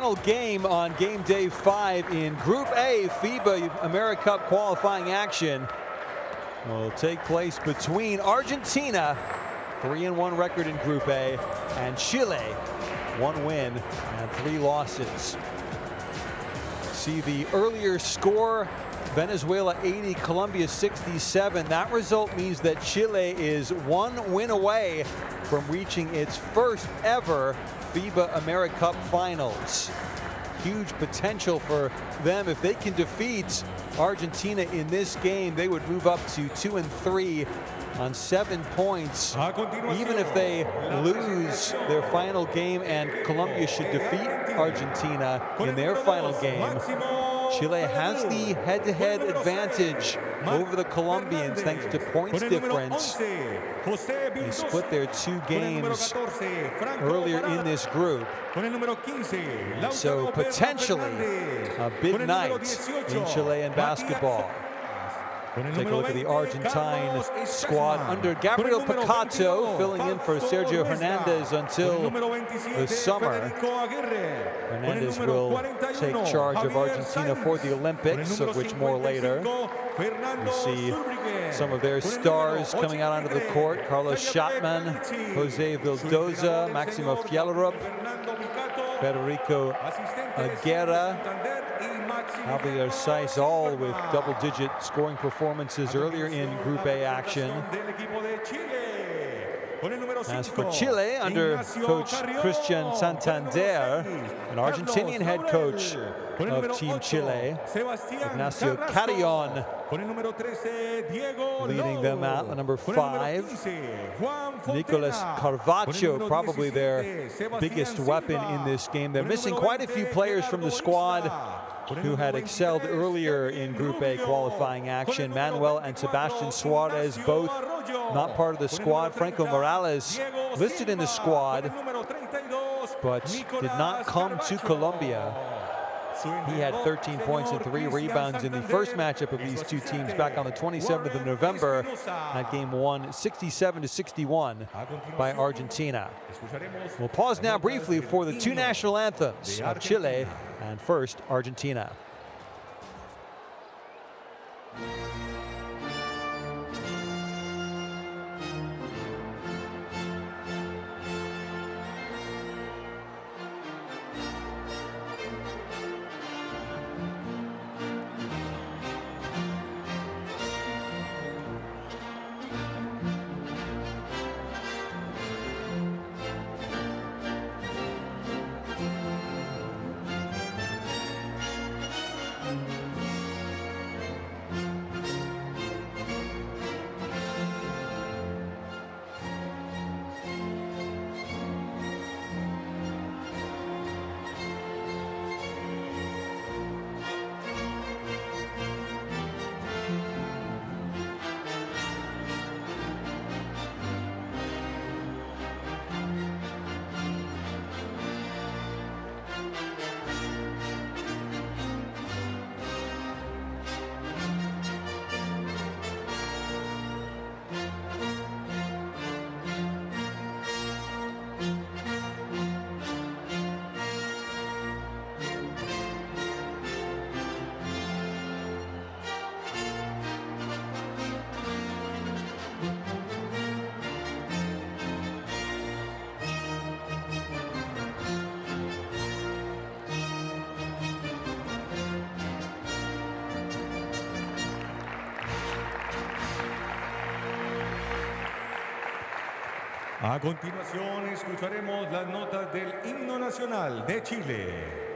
final game on game day 5 in Group A FIBA AmeriCup qualifying action will take place between Argentina, 3-1 record in Group A, and Chile, 1 win and 3 losses. See the earlier score, Venezuela 80, Colombia 67. That result means that Chile is 1 win away from reaching its first ever FIBA AmeriCup finals. Huge potential for them. If they can defeat Argentina in this game, they would move up to 2-3 on 7 points. Even if they lose their final game and Colombia should defeat Argentina in their final game, Chile has the head-to-head advantage over the Colombians thanks to points difference. They split their 2 games earlier in this group. So potentially a big night in Chilean basketball. Take a look at the Argentine squad under Gabriel Picato, filling in for Sergio Hernandez until the summer. Hernandez will take charge of Argentina for the Olympics, of which more later. You see some of their stars coming out onto the court: Carlos Schattman, Jose Vildoza, Maximo Fjellerup, Federico Aguera, Javier Saiz, all with double-digit scoring performances earlier in Group A action. As for Chile, under coach Christian Santander, an Argentinian head coach of Team Chile, Ignacio Carrion, leading them out, the number 5. Nicolas Carvacho, probably their biggest weapon in this game. They're missing quite a few players from the squad who had excelled earlier in Group A qualifying action. Manuel and Sebastian Suarez, both not part of the squad. Franco Morales listed in the squad, but did not come to Colombia. He had 13 points and 3 rebounds in the first matchup of these 2 teams back on the 27th of November. That game won 67-61 by Argentina. We'll pause now briefly for the 2 national anthems of Chile and first Argentina. A continuación escucharemos las notas del himno nacional de Chile.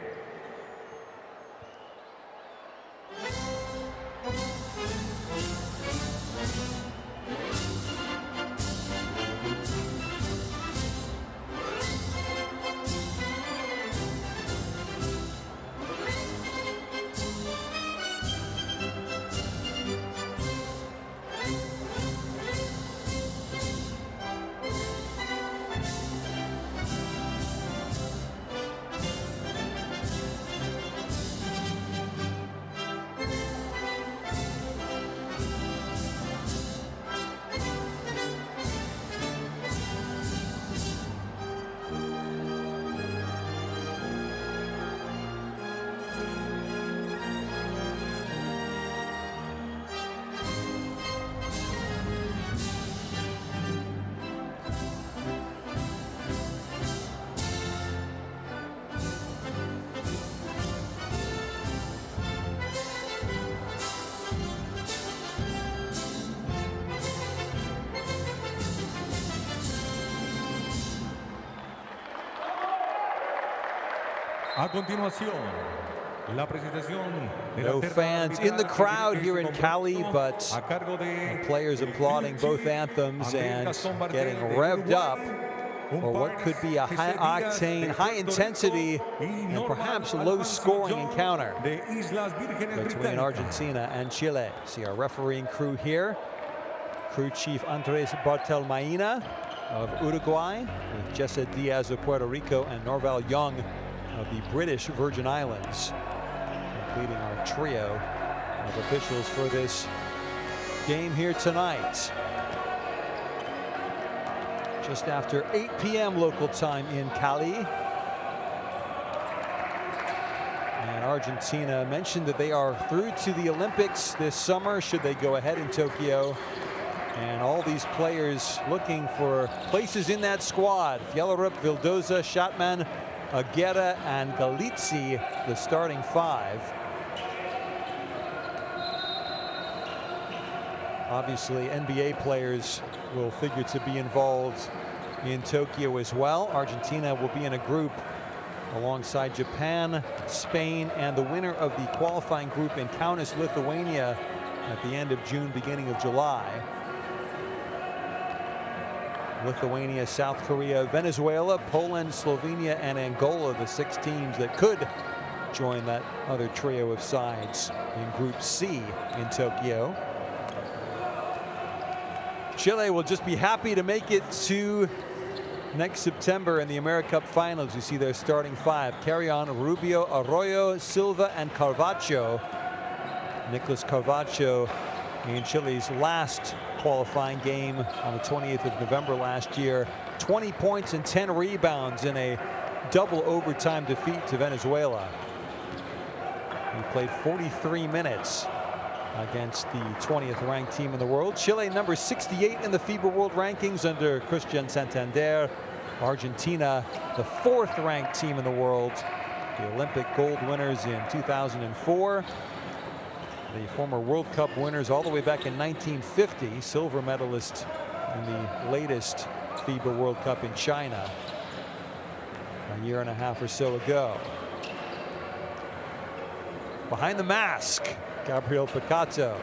A continuación, la presentación de No la terna fans in the arbitral crowd que here in dirige este Cali, compromiso but a cargo de the players el applauding both Chile anthems and América getting de revved up Uruguay, for what could be a high-octane, high-intensity, and perhaps low-scoring encounter between Argentina and Chile. See our refereeing crew here. Crew chief Andres Bartelmaina of Uruguay, with Jessa Diaz of Puerto Rico and Norval Young of the British Virgin Islands, completing our trio of officials for this game here tonight. Just after 8 p.m. local time in Cali. And Argentina mentioned that they are through to the Olympics this summer, should they go ahead in Tokyo. And all these players looking for places in that squad. Fjellerup, Vildoza, Schatman, Aguirre, and Galizzi, the starting five. Obviously, NBA players will figure to be involved in Tokyo as well. Argentina will be in a group alongside Japan, Spain, and the winner of the qualifying group in Kaunas, Lithuania at the end of June, beginning of July. Lithuania, South Korea, Venezuela, Poland, Slovenia, and Angola, the 6 teams that could join that other trio of sides in Group C in Tokyo. Chile will just be happy to make it to next September in the AmeriCup finals. You see their starting five: Carrion, Rubio, Arroyo, Silva, and Carvacho. Nicolas Carvacho in Chile's last qualifying game on the 28th of November last year. 20 points and 10 rebounds in a double overtime defeat to Venezuela. He played 43 minutes against the 20th ranked team in the world. Chile number 68 in the FIBA World Rankings under Christian Santander. Argentina, the 4th ranked team in the world. The Olympic gold winners in 2004. The former World Cup winners all the way back in 1950. Silver medalist in the latest FIBA World Cup in China a year and a half or so ago. Behind the mask, Gabriel Picato.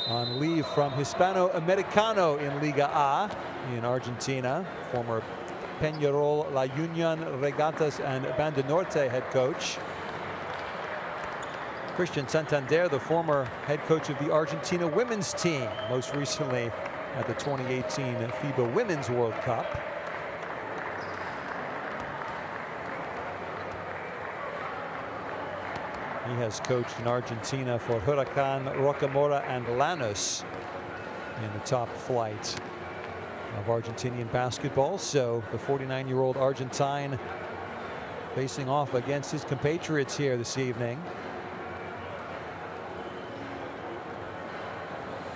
On leave from Hispano Americano in Liga A in Argentina. Former Peñarol, La Union, Regatas, and Banda Norte head coach. Christian Santander, the former head coach of the Argentina women's team, most recently at the 2018 FIBA Women's World Cup. He has coached in Argentina for Huracan, Rocamora, and Lanús in the top flight of Argentinian basketball. So the 49-year-old Argentine facing off against his compatriots here this evening.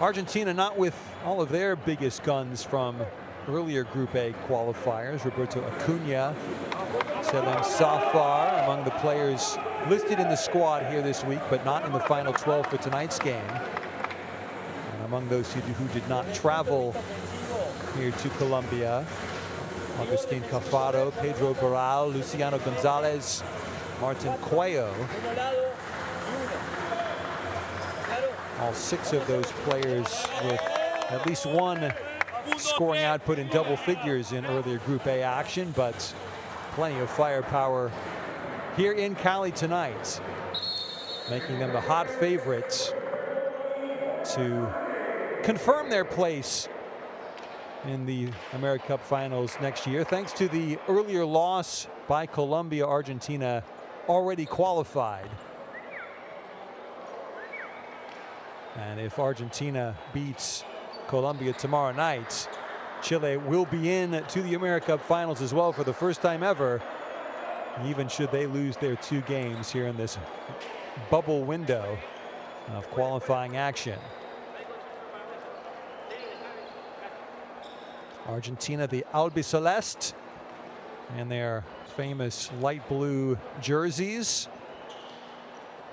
Argentina not with all of their biggest guns from earlier Group A qualifiers. Roberto Acuna, Selim Safar among the players listed in the squad here this week, but not in the final 12 for tonight's game. And among those who did not travel here to Colombia, Agustin Cafaro, Pedro Barral, Luciano Gonzalez, Martin Cuello. All 6 of those players with at least one scoring output in double figures in earlier Group A action, but plenty of firepower here in Cali tonight, making them the hot favorites to confirm their place in the AmeriCup finals next year. Thanks to the earlier loss by Colombia, Argentina already qualified. And if Argentina beats Colombia tomorrow night, Chile will be in to the AmeriCup finals as well for the first time ever, even should they lose their 2 games here in this bubble window of qualifying action. Argentina, the Albiceleste, and their famous light blue jerseys.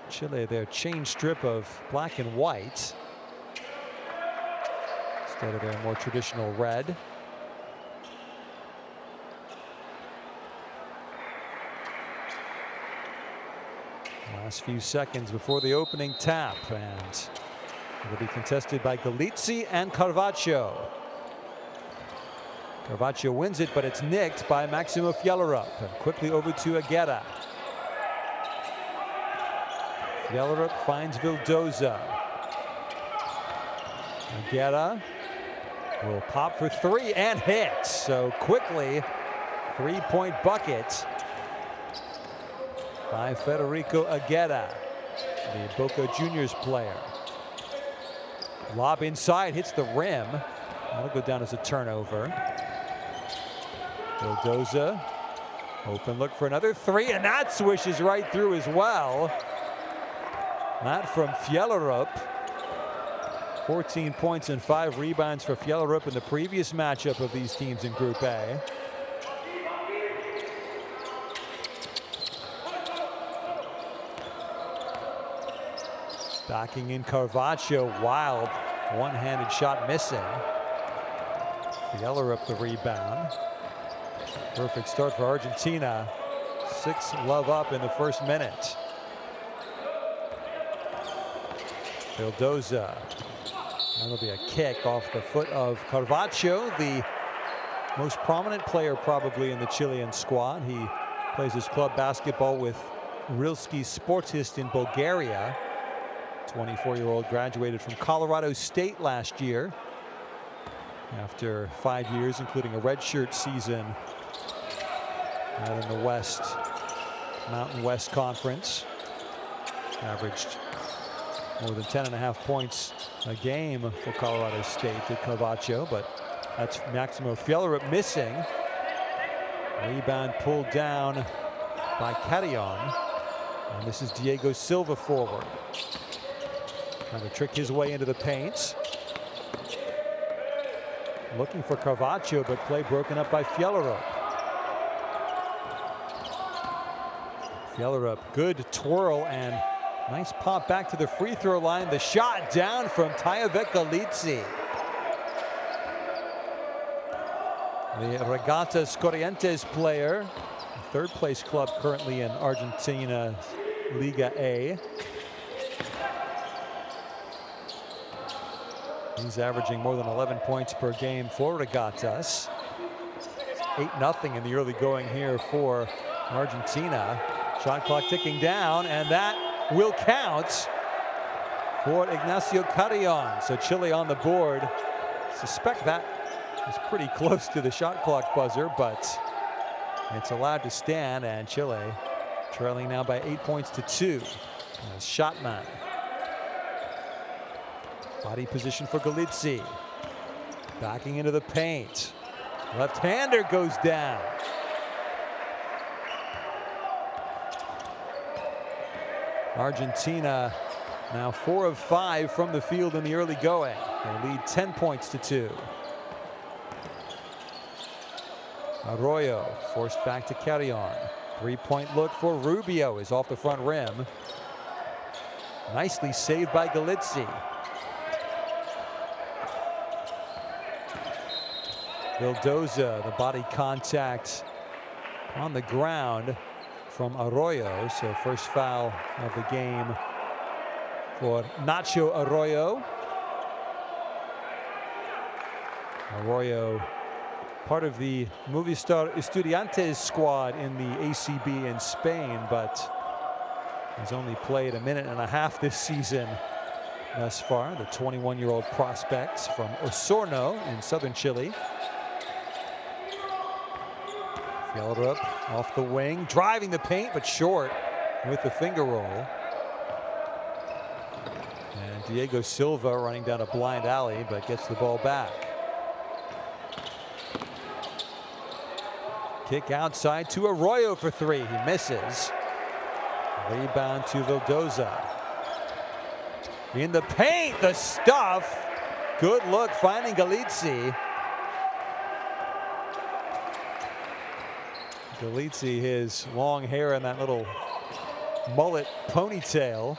Chile, their chain strip of black and white instead of their more traditional red. Last few seconds before the opening tap, and it'll be contested by Galizzi and Carvaccio. Carvaccio wins it, but it's nicked by Maximo Fjellerup. And quickly over to Aguirre. Fjellerup finds Vildoza. Aguirre will pop for three and hit. So quickly, three-point bucket by Federico Aguirre, the Boca Juniors player. Lob inside, hits the rim. That'll go down as a turnover. Vildoza, open look for another three, and that swishes right through as well. That from Fjellerup. 14 points and 5 rebounds for Fjellerup in the previous matchup of these teams in Group A. Backing in Carvaccio, wild one-handed shot missing. Fjellerup the rebound. Perfect start for Argentina. 6-love up in the first minute. Vildoza. That'll be a kick off the foot of Carvaccio, the most prominent player probably in the Chilean squad. He plays his club basketball with Rilski Sportist in Bulgaria. 24-year-old graduated from Colorado State last year after 5 years, including a redshirt season out in the West, Mountain West Conference. Averaged more than 10.5 points a game for Colorado State, did Carvaccio, but that's Maximo Fjellerup missing. Rebound pulled down by Carrion, and this is Diego Silva forward. Trying to trick his way into the paint. Looking for Carvaccio, but play broken up by Fjellerup. Fjellerup, good twirl and nice pop back to the free throw line. The shot down from Tayevek Galizzi. The Regatas Corrientes player, third place club currently in Argentina Liga A. He's averaging more than 11 points per game for Regatas. 8-0 in the early going here for Argentina. Shot clock ticking down, and that will count for Ignacio Carrion. So Chile on the board. Suspect that is pretty close to the shot clock buzzer, but it's allowed to stand, and Chile trailing now by 8 points to 2. Shotman. Body position for Galizzi. Backing into the paint. Left-hander goes down. Argentina now 4 of 5 from the field in the early going. They lead 10 points to 2. Arroyo forced back to Carrion. Three-point look for Rubio is off the front rim. Nicely saved by Galizzi. Vildoza, the body contact on the ground from Arroyo. So first foul of the game for Nacho Arroyo. Arroyo, part of the Movistar Estudiantes squad in the ACB in Spain, but has only played a minute and a half this season thus far. The 21-year-old prospect from Osorno in southern Chile. Fjellerup off the wing, driving the paint, but short with the finger roll. And Diego Silva running down a blind alley, but gets the ball back. Kick outside to Arroyo for three. He misses. Rebound to Vildoza. In the paint, the stuff. Good look, finding Galizzi. Galizzi, his long hair and that little mullet ponytail.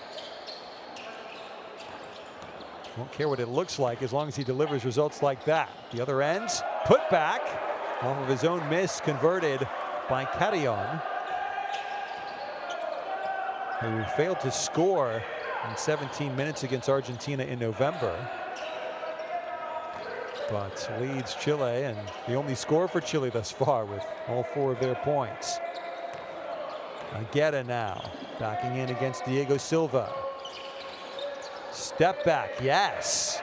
Won't care what it looks like as long as he delivers results like that. The other end, put back off of his own miss, converted by Carrion. who failed to score in 17 minutes against Argentina in November, but leads Chile, and the only score for Chile thus far with all 4 of their points. Aguirre now backing in against Diego Silva. Step back, yes.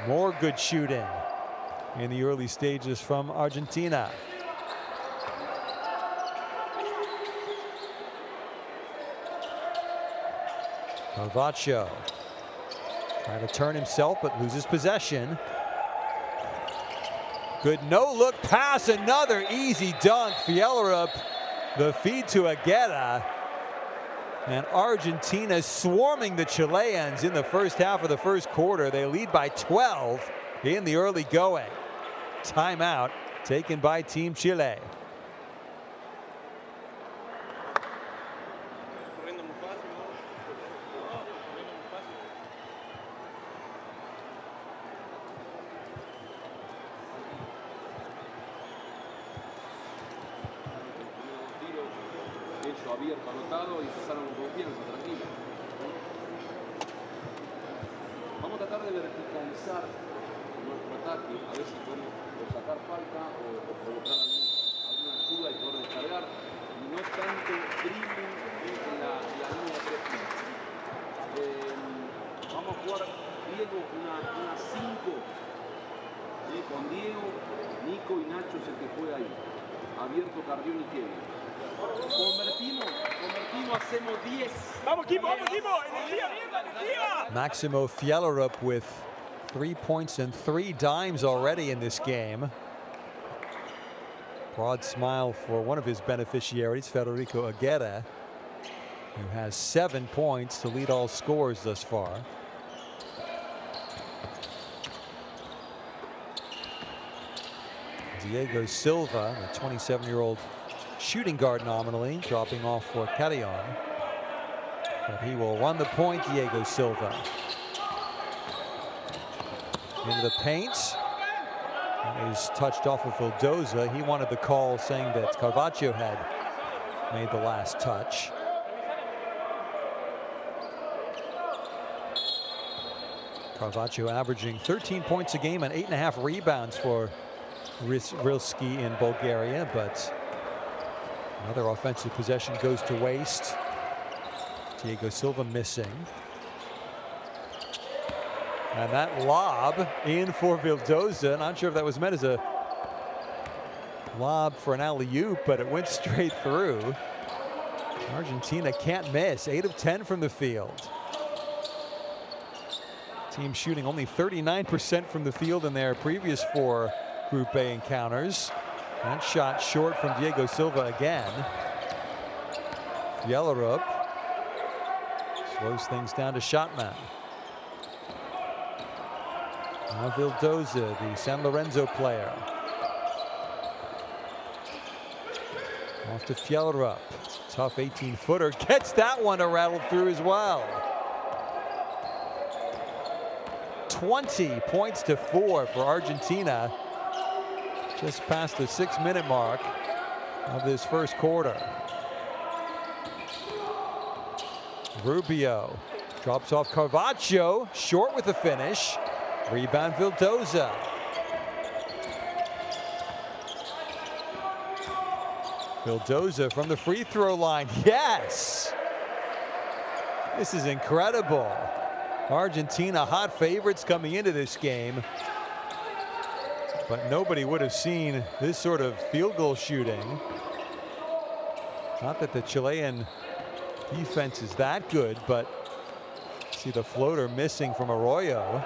More good shooting in the early stages from Argentina. Carvalho trying to turn himself but loses possession. Good no-look pass, another easy dunk. Fjellerup, the feed to Aguirre. And Argentina swarming the Chileans in the first half of the first quarter. They lead by 12 in the early going. Timeout taken by Team Chile. Abierto, anotado y empezaron con confianza, tranquilo. Vamos a tratar de verticalizar nuestro ataque, a ver si podemos sacar falta o provocar alguna ayuda y poder descargar, y no tanto dribbling en la línea de 3 puntos. Vamos a jugar, Diego, una 5 con Diego, Nico y Nacho es el que juega ahí. Abierto Carrión y Kevin. Convertimos, hacemos 10. Vamos equipo, energía, energía. Maximo Fjellerup with 3 points and 3 dimes already in this game. Broad smile for one of his beneficiaries, Federico Aguirre, who has 7 points to lead all scores thus far. Diego Silva, the 27-year-old shooting guard nominally, dropping off for Carrion. But he will run the point, Diego Silva. Into the paint. That is touched off of Vildoza. He wanted the call saying that Carvalho had made the last touch. Carvalho averaging 13 points a game and 8.5 rebounds for Rilski in Bulgaria, but another offensive possession goes to waste. Diego Silva missing. And that lob in for Vildoza. Not sure if that was meant as a lob for an alley-oop, but it went straight through. Argentina can't miss. 8 of 10 from the field. Team shooting only 39% from the field in their previous 4 Group A encounters. That shot short from Diego Silva again. Fjellerup slows things down to shotman. Now Vildoza, the San Lorenzo player. Off to Fjellerup. Tough 18-footer. Gets that one to rattle through as well. 20 points to 4 for Argentina. Just past the 6-minute mark of this first quarter. Rubio drops off Carvalho, short with the finish. Rebound Vildoza. Vildoza from the free throw line. Yes! This is incredible. Argentina hot favorites coming into this game. But nobody would have seen this sort of field goal shooting. Not that the Chilean defense is that good, but see the floater missing from Arroyo.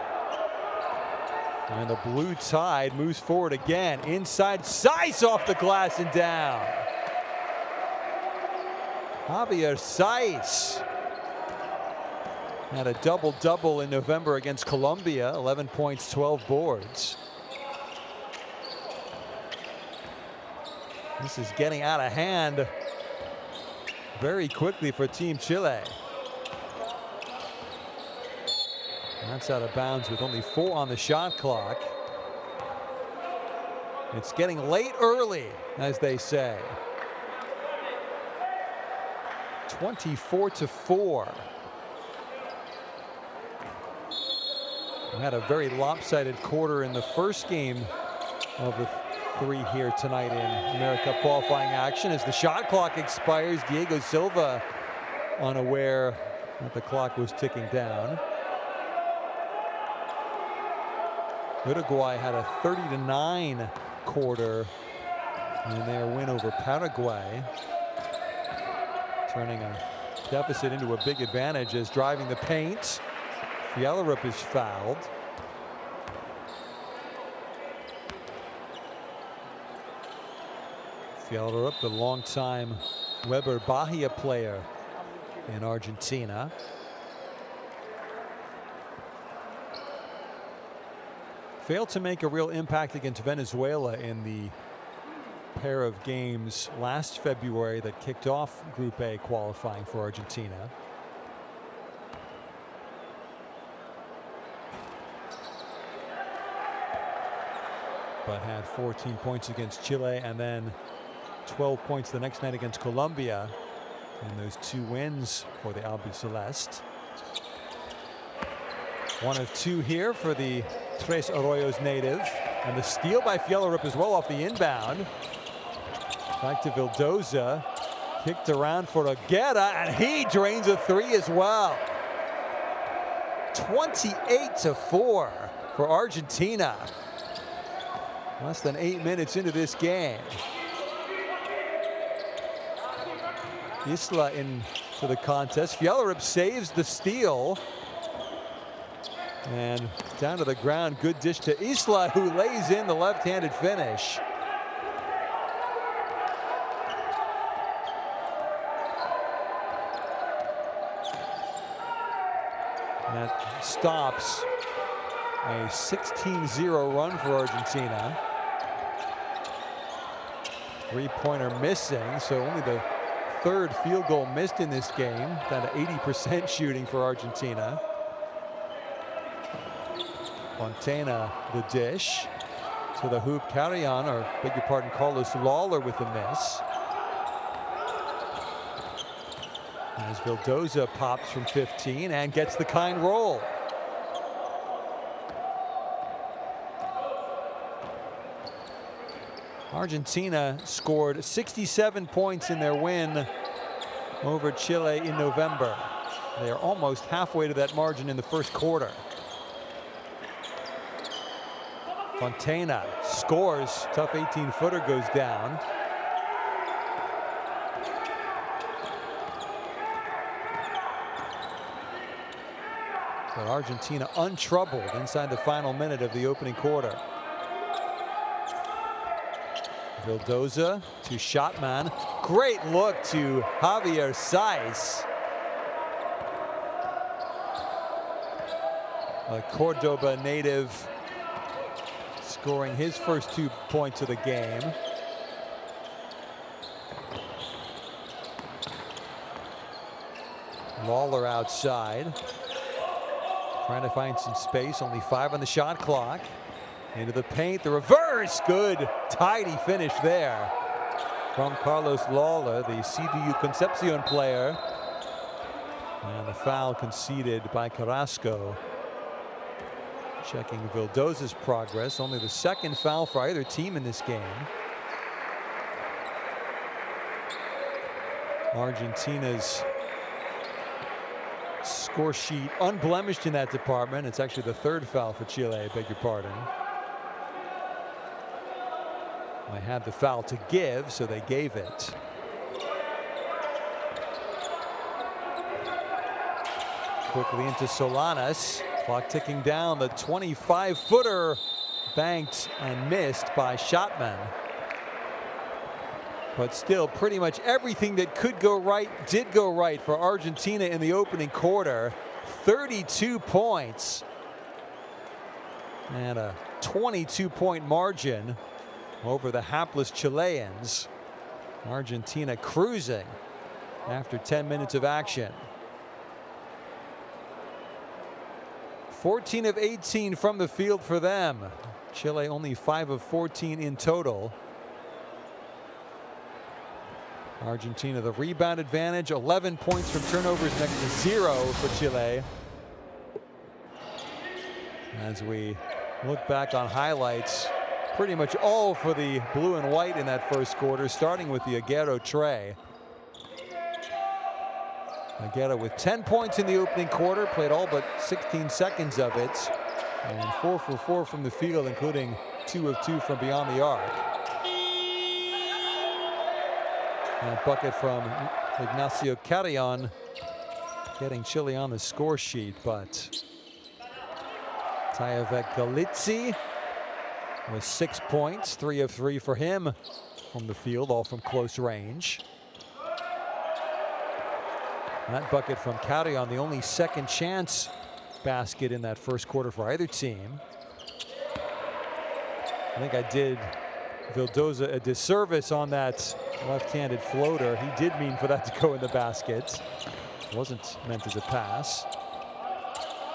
And the blue tide moves forward again. Inside, Saiz off the glass and down. Javier Saiz had a double-double in November against Colombia. 11 points, 12 boards. This is getting out of hand very quickly for Team Chile. That's out of bounds with only 4 on the shot clock. It's getting late early, as they say. 24-4. We had a very lopsided quarter in the first game of the three here tonight in AmeriCup qualifying action. As the shot clock expires, Diego Silva unaware that the clock was ticking down. Uruguay had a 30-9 quarter in their win over Paraguay, turning a deficit into a big advantage as driving the paint. Fjällrup is fouled. Fjällrup, the longtime Weber Bahia player in Argentina. Failed to make a real impact against Venezuela in the pair of games last February that kicked off Group A qualifying for Argentina. But had 14 points against Chile and then 12 points the next night against Colombia in those two wins for the Albiceleste. 1 of 2 here for the Tres Arroyos native, and the steal by Fjällrup as well off the inbound. Back to Vildoza, kicked around for Aguera, and he drains a 3 as well. 28-4 for Argentina. Less than 8 minutes into this game. Isla into the contest. Fjällrup saves the steal. And down to the ground, good dish to Isla, who lays in the left-handed finish. That stops a 16-0 run for Argentina. Three-pointer missing, so only the third field goal missed in this game. Down to 80% shooting for Argentina. Fontana the dish to the hoop. Carrion, or beg your pardon, Carlos Lawler with the miss. As Vildoza pops from 15 and gets the kind roll. Argentina scored 67 points in their win over Chile in November. They are almost halfway to that margin in the first quarter. Fontana scores. Tough 18-footer goes down. But Argentina untroubled inside the final minute of the opening quarter. Vildoza to Shotman. Great look to Javier Saiz. A Cordoba native scoring his first 2 points of the game. Lawler outside, trying to find some space. Only 5 on the shot clock. Into the paint, the reverse. Good, tidy finish there from Carlos Lawler, the CDU Concepcion player. And the foul conceded by Carrasco. Checking Vildoza's progress. Only the second foul for either team in this game. Argentina's score sheet unblemished in that department. It's actually the third foul for Chile, I beg your pardon. They had the foul to give, so they gave it. Quickly into Solanas. Clock ticking down. The 25-footer banked and missed by Shotman. But still, pretty much everything that could go right did go right for Argentina in the opening quarter. 32 points. And a 22-point margin over the hapless Chileans. Argentina cruising after 10 minutes of action. 14 of 18 from the field for them. Chile only 5 of 14 in total. Argentina, the rebound advantage, 11 points from turnovers next to 0 for Chile. As we look back on highlights, pretty much all for the blue and white in that first quarter, starting with the Aguero tray. Aguero with 10 points in the opening quarter, played all but 16 seconds of it, and 4 for 4 from the field, including 2 of 2 from beyond the arc. And a bucket from Ignacio Carrion, getting Chile on the score sheet, but Tayevek Galitzi with 6 points, 3 of 3 for him from the field, all from close range. That bucket from Carrion, the only second chance basket in that first quarter for either team. I think I did Vildoza a disservice on that left-handed floater. He did mean for that to go in the basket. It wasn't meant as a pass.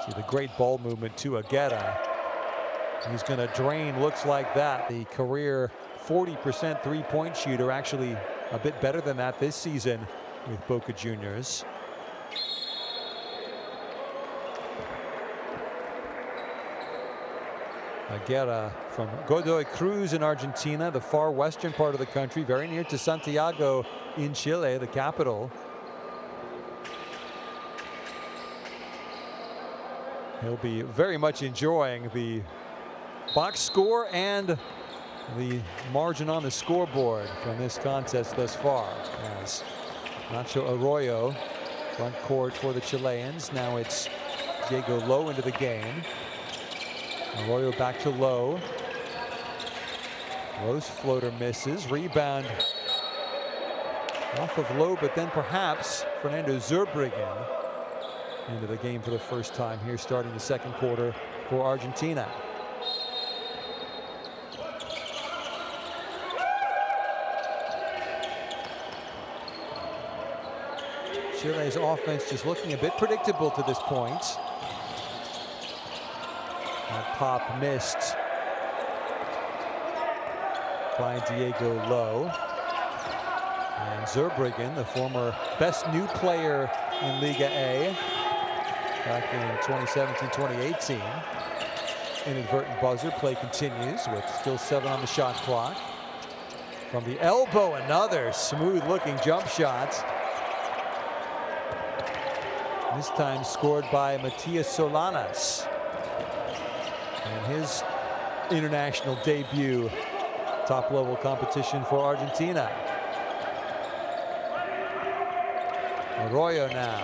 See the great ball movement to Aguero. He's going to drain, looks like that. The career 40% three-point shooter, actually a bit better than that this season with Boca Juniors. Aguero from Godoy Cruz in Argentina, the far western part of the country, very near to Santiago in Chile, the capital. He'll be very much enjoying the box score and the margin on the scoreboard from this contest thus far, as Nacho Arroyo front court for the Chileans. Now it's Diego Lowe into the game. Arroyo back to Lowe. Lowe's floater misses. Rebound off of Lowe, but then perhaps Fernando Zurbriggen into the game for the first time here, starting the second quarter for Argentina. Chile's offense just looking a bit predictable to this point. That pop missed by Diego Lowe. And Zurbriggen, the former best new player in Liga A back in 2017-2018. Inadvertent buzzer. Play continues with still 7 on the shot clock. From the elbow, another smooth-looking jump shot. This time scored by Matias Solanas. And his international debut, top-level competition for Argentina. Arroyo now.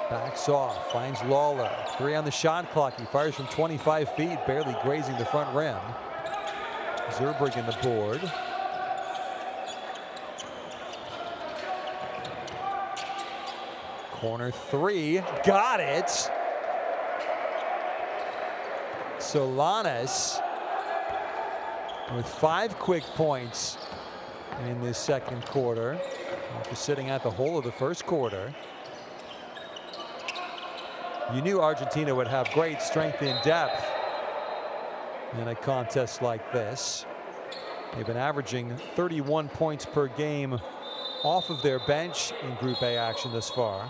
Backs off, finds Lawler. 3 on the shot clock. He fires from 25 feet, barely grazing the front rim. Zurbriggen the board. Corner 3, got it. Solanas with 5 quick points in this second quarter, after sitting at the whole of the first quarter. You knew Argentina would have great strength and depth in a contest like this. They've been averaging 31 points per game off of their bench in Group A action thus far.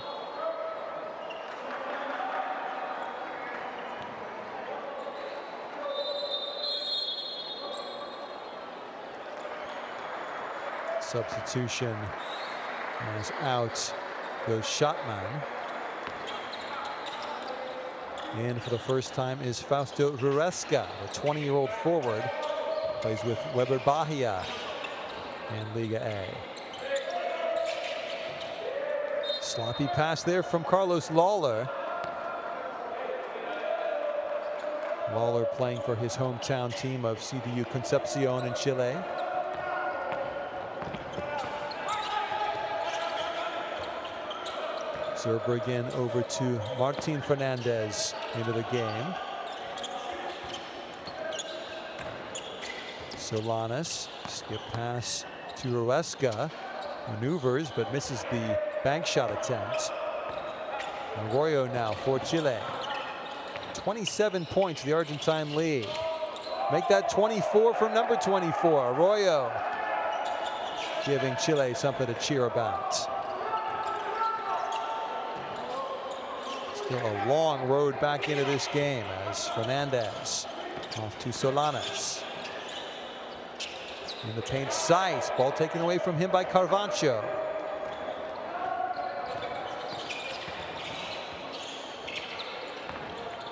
Substitution is out, goes Schottman. In for the first time is Fausto Ruresca, the 20-year-old forward, plays with Weber Bahia in Liga A. Sloppy pass there from Carlos Lawler. Lawler playing for his hometown team of CDU Concepcion in Chile. Zurbriggen over to Martin Fernandez into the game. Solanas, skip pass to Ruresca, maneuvers but misses the bank shot attempt. Arroyo now for Chile. 27 points, the Argentine lead. Make that 24 from number 24, Arroyo. giving Chile something to cheer about. Still a long road back into this game as Fernandez off to Solanas. In the paint, Saiz. Ball taken away from him by Carvancho.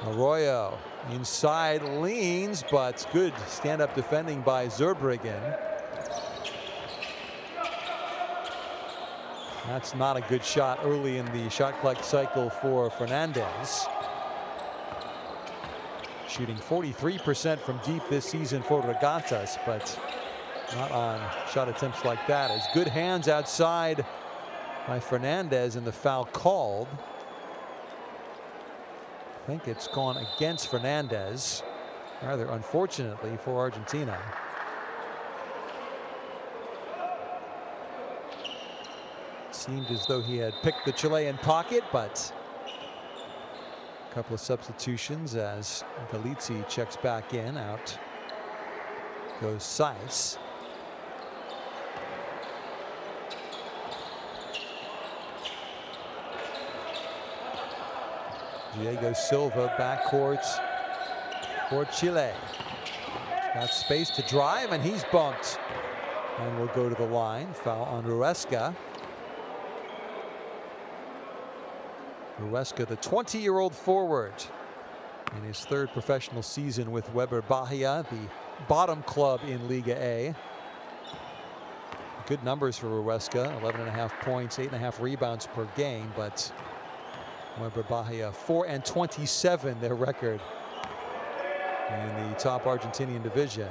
Arroyo inside, leans, but good stand-up defending by Zurbriggen. That's not a good shot early in the shot clock cycle for Fernandez. Shooting 43% from deep this season for Regatas, but not on shot attempts like that. As good hands outside by Fernandez and the foul called. I think it's gone against Fernandez, rather unfortunately for Argentina. Seemed as though he had picked the Chilean pocket, but a couple of substitutions as Galizzi checks back in. Out goes Saiz. Diego Silva backcourt for Chile. Got space to drive, and he's bumped and will go to the line. Foul on Ruesca. Ruesca, the 20-year-old forward, in his third professional season with Weber Bahia, the bottom club in Liga A. Good numbers for Ruesca, 11.5 points, 8.5 rebounds per game, but Weber Bahia 4-27 their record in the top Argentinian division.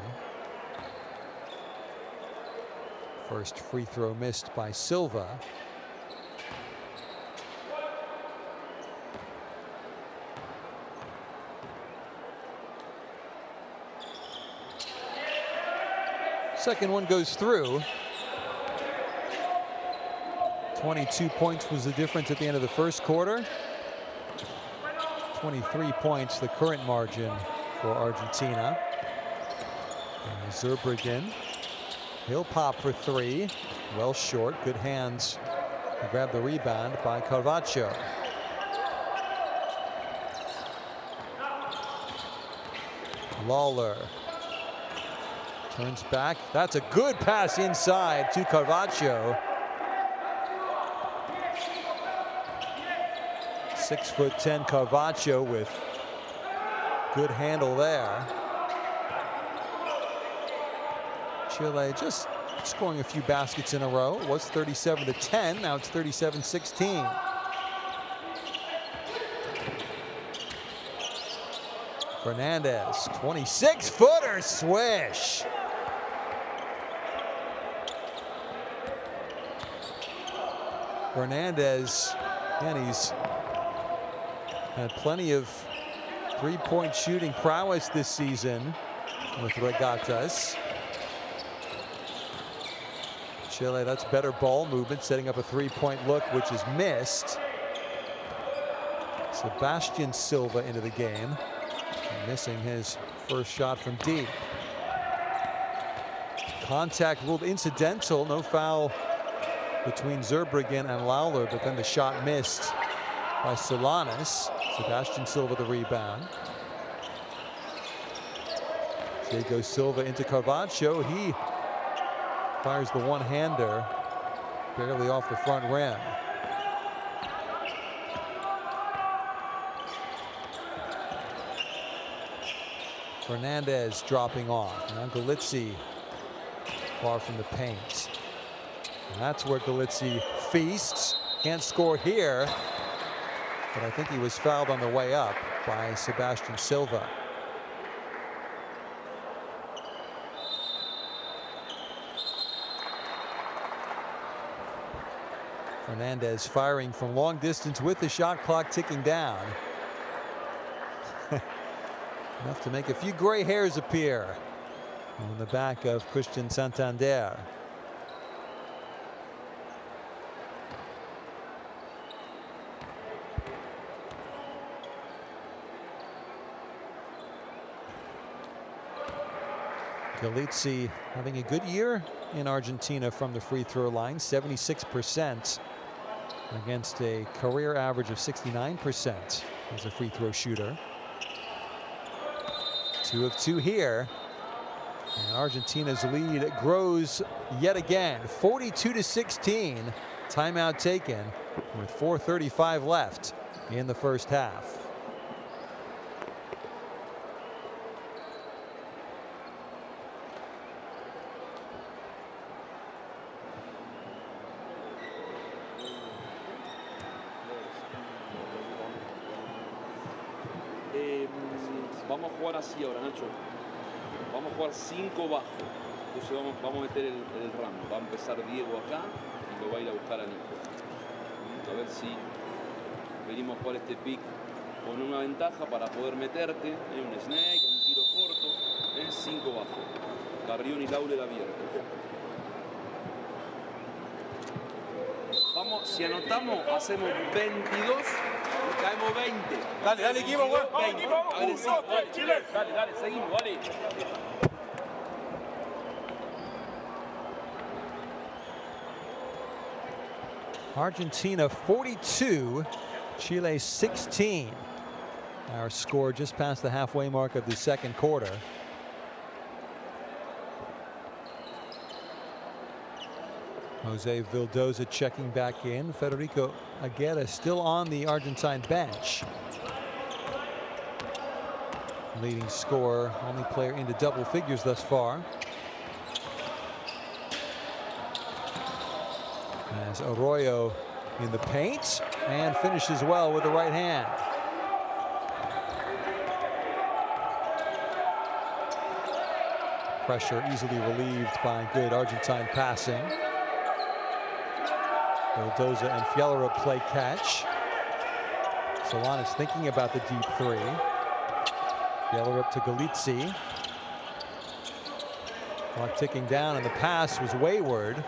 First free throw missed by Silva. Second one goes through. 22 points was the difference at the end of the first quarter. 23 points, the current margin for Argentina. Zurbriggen, he'll pop for three. Well short, good hands to grab the rebound by Carvancho. Lawler turns back. That's a good pass inside to Carvancho. 6'10" Carvancho with good handle there. Chile just scoring a few baskets in a row. It was 37-10. Now it's 37-16. Fernandez, 26-footer swish. Fernandez, and he's had plenty of three-point shooting prowess this season with Regatas. Chile, that's better ball movement, setting up a three-point look, which is missed. Sebastian Silva into the game, missing his first shot from deep. Contact ruled incidental, no foul between Zurbriggen and Lawler, but then the shot missed by Solanas. Sebastian Silva the rebound. Diego Silva into Carvancho. He fires the one-hander barely off the front rim. Fernandez dropping off. Now Galizzi far from the paint. And that's where Galizzi feasts. Can't score here, but I think he was fouled on the way up by Sebastian Silva. Fernandez firing from long distance with the shot clock ticking down. Enough to make a few gray hairs appear on the back of Christian Santander. Galizzi having a good year in Argentina from the free throw line, 76% against a career average of 69% as a free throw shooter. 2 of 2 here. And Argentina's lead grows yet again, 42-16. Timeout taken with 4:35 left in the first half. Vamos a jugar así ahora, Nacho. Vamos a jugar 5 bajo. Entonces vamos a meter el rango. Va a empezar Diego acá y lo va a ir a buscar a Nico. A ver si venimos a jugar este pick con una ventaja para poder meterte en un snake, un tiro corto. 5 bajo. Carrión y Laure abierto. Vamos, si anotamos, hacemos 22 y caemos 20. Dale, dale, equipo, güey. Vamos, 20. equipo, vamos. Agresivo, dale, Chile. dale, seguimos, dale. Argentina 42, Chile 16. Our score just past the halfway mark of the second quarter. Jose Vildoza checking back in. Federico Aguirre still on the Argentine bench. Leading scorer, only player into double figures thus far. As Arroyo in the paint and finishes well with the right hand. Pressure easily relieved by good Argentine passing. Vildoza and Fjellerup play catch. Solanas thinking about the deep three. Fjellerup to Galizzi. Clock ticking down, and the pass was wayward.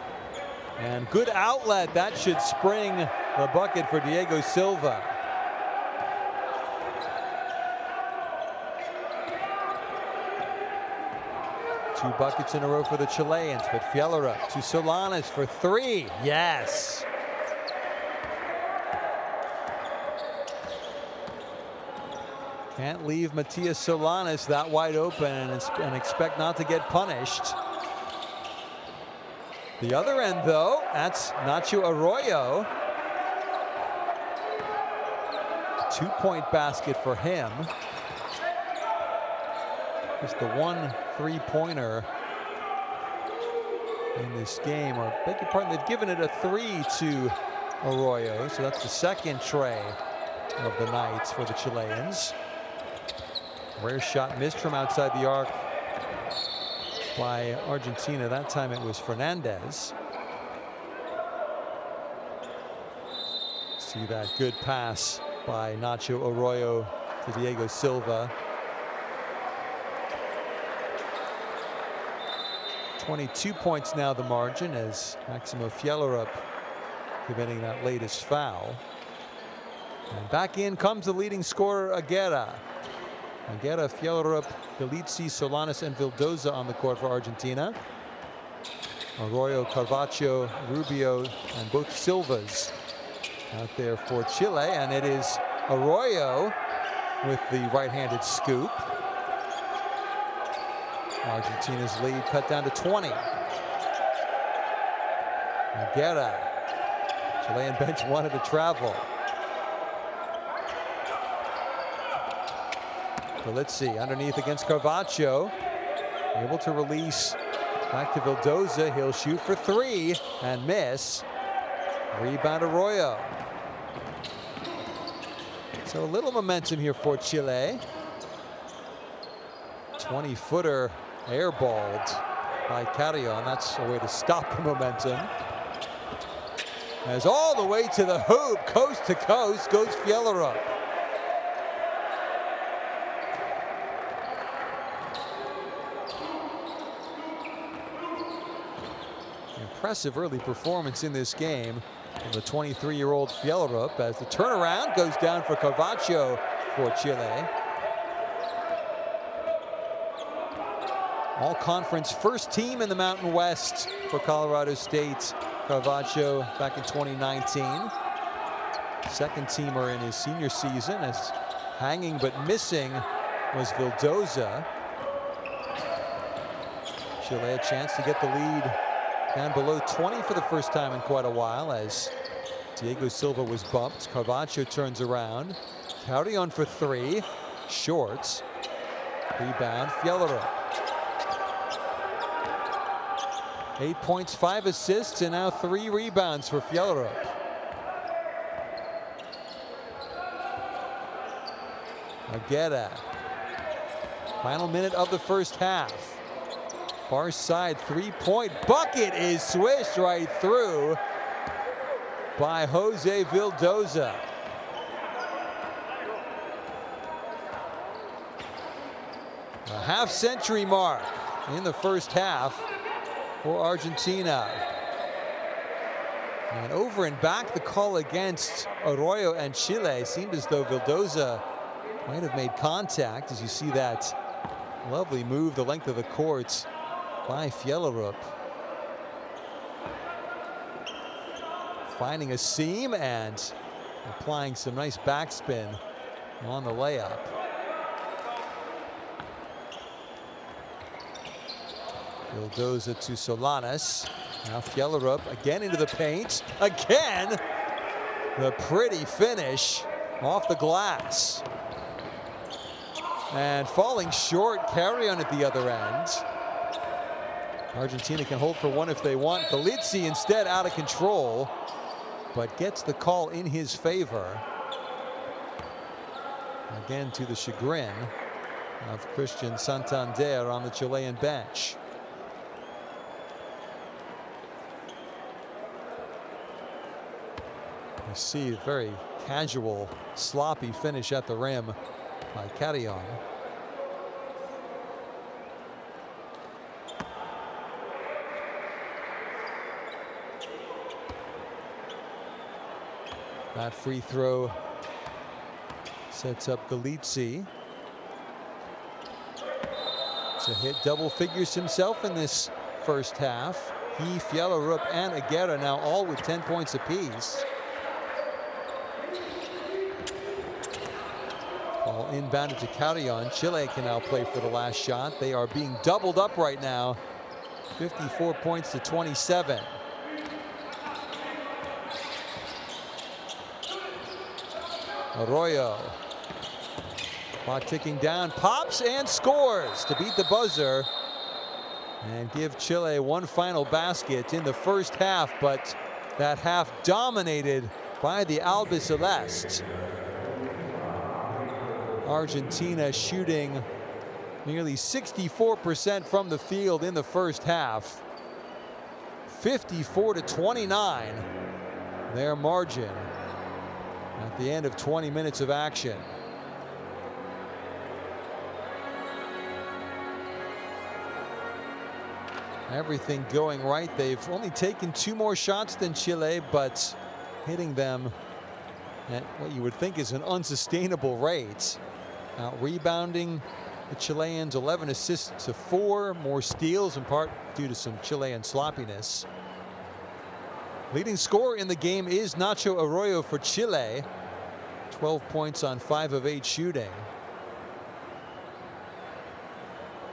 And good outlet. That should spring the bucket for Diego Silva. Two buckets in a row for the Chileans, but Fjellerup to Solanas for 3. Yes. Can't leave Matias Solanas that wide open and expect not to get punished. The other end, though, that's Nacho Arroyo. 2-point basket for him. Just the one three-pointer in this game. Or beg your pardon, they've given it a 3 to Arroyo, so that's the second tray of the night for the Chileans. Rare shot missed from outside the arc by Argentina. That time it was Fernandez. See that good pass by Nacho Arroyo to Diego Silva. 22 points now the margin as Maximo Fjellerup committing that latest foul. And back in comes the leading scorer, Aguirre. Aguirre, Fjellerup, Galizzi, Solanas, and Vildoza on the court for Argentina. Arroyo, Carvalho, Rubio, and both Silvas out there for Chile. And it is Arroyo with the right-handed scoop. Argentina's lead cut down to 20. Aguirre. Chilean bench wanted to travel. Galizzi underneath against Carvalho. Able to release back to Vildoza. He'll shoot for 3 and miss. Rebound Arroyo. So a little momentum here for Chile. 20-footer airballed by Carrion. That's a way to stop the momentum. As all the way to the hoop, coast to coast, goes Fjellerup. Impressive early performance in this game from the 23-year-old Fjellerup as the turnaround goes down for Carvalho for Chile. All-conference first team in the Mountain West for Colorado State. Caravaggio back in 2019. Second teamer in his senior season, as hanging but missing was Vildoza. Chile a chance to get the lead down below 20 for the first time in quite a while, as Diego Silva was bumped. Caravaggio turns around. Carrion for three. Shorts. Rebound, Fjellerup. 8 points, 5 assists, and now 3 rebounds for Fjellerup. Aguirre. Final minute of the first half. Far side three-point bucket is swished right through by Jose Vildoza. A half-century mark in the first half for Argentina. And over and back, the call against Arroyo and Chile. Seemed as though Vildoza might have made contact, as you see that lovely move the length of the court by Fjellerup. Finding a seam and applying some nice backspin on the layup. Vildoza to Solanas. Now Fjellerup again into the paint. Again, the pretty finish off the glass. And falling short, Carrion at the other end. Argentina can hold for one if they want. Galizzi instead out of control, but gets the call in his favor. Again to the chagrin of Christian Santander on the Chilean bench. You see a very casual, sloppy finish at the rim by Carrion. That free throw sets up Galizzi to hit double figures himself in this first half. He, Fjellerup, and Aguirre now all with 10 points apiece. Ball inbounded to Carrion. Chile can now play for the last shot. They are being doubled up right now. 54 points to 27. Arroyo. Clock ticking down. Pops and scores to beat the buzzer and give Chile one final basket in the first half, but that half dominated by the Albiceleste. Argentina shooting nearly 64% from the field in the first half. 54 to 29, their margin at the end of 20 minutes of action. Everything going right. They've only taken 2 more shots than Chile, but hitting them at what you would think is an unsustainable rate. Out rebounding the Chileans, 11 assists to 4, more steals in part due to some Chilean sloppiness. Leading scorer in the game is Nacho Arroyo for Chile. 12 points on 5 of 8 shooting.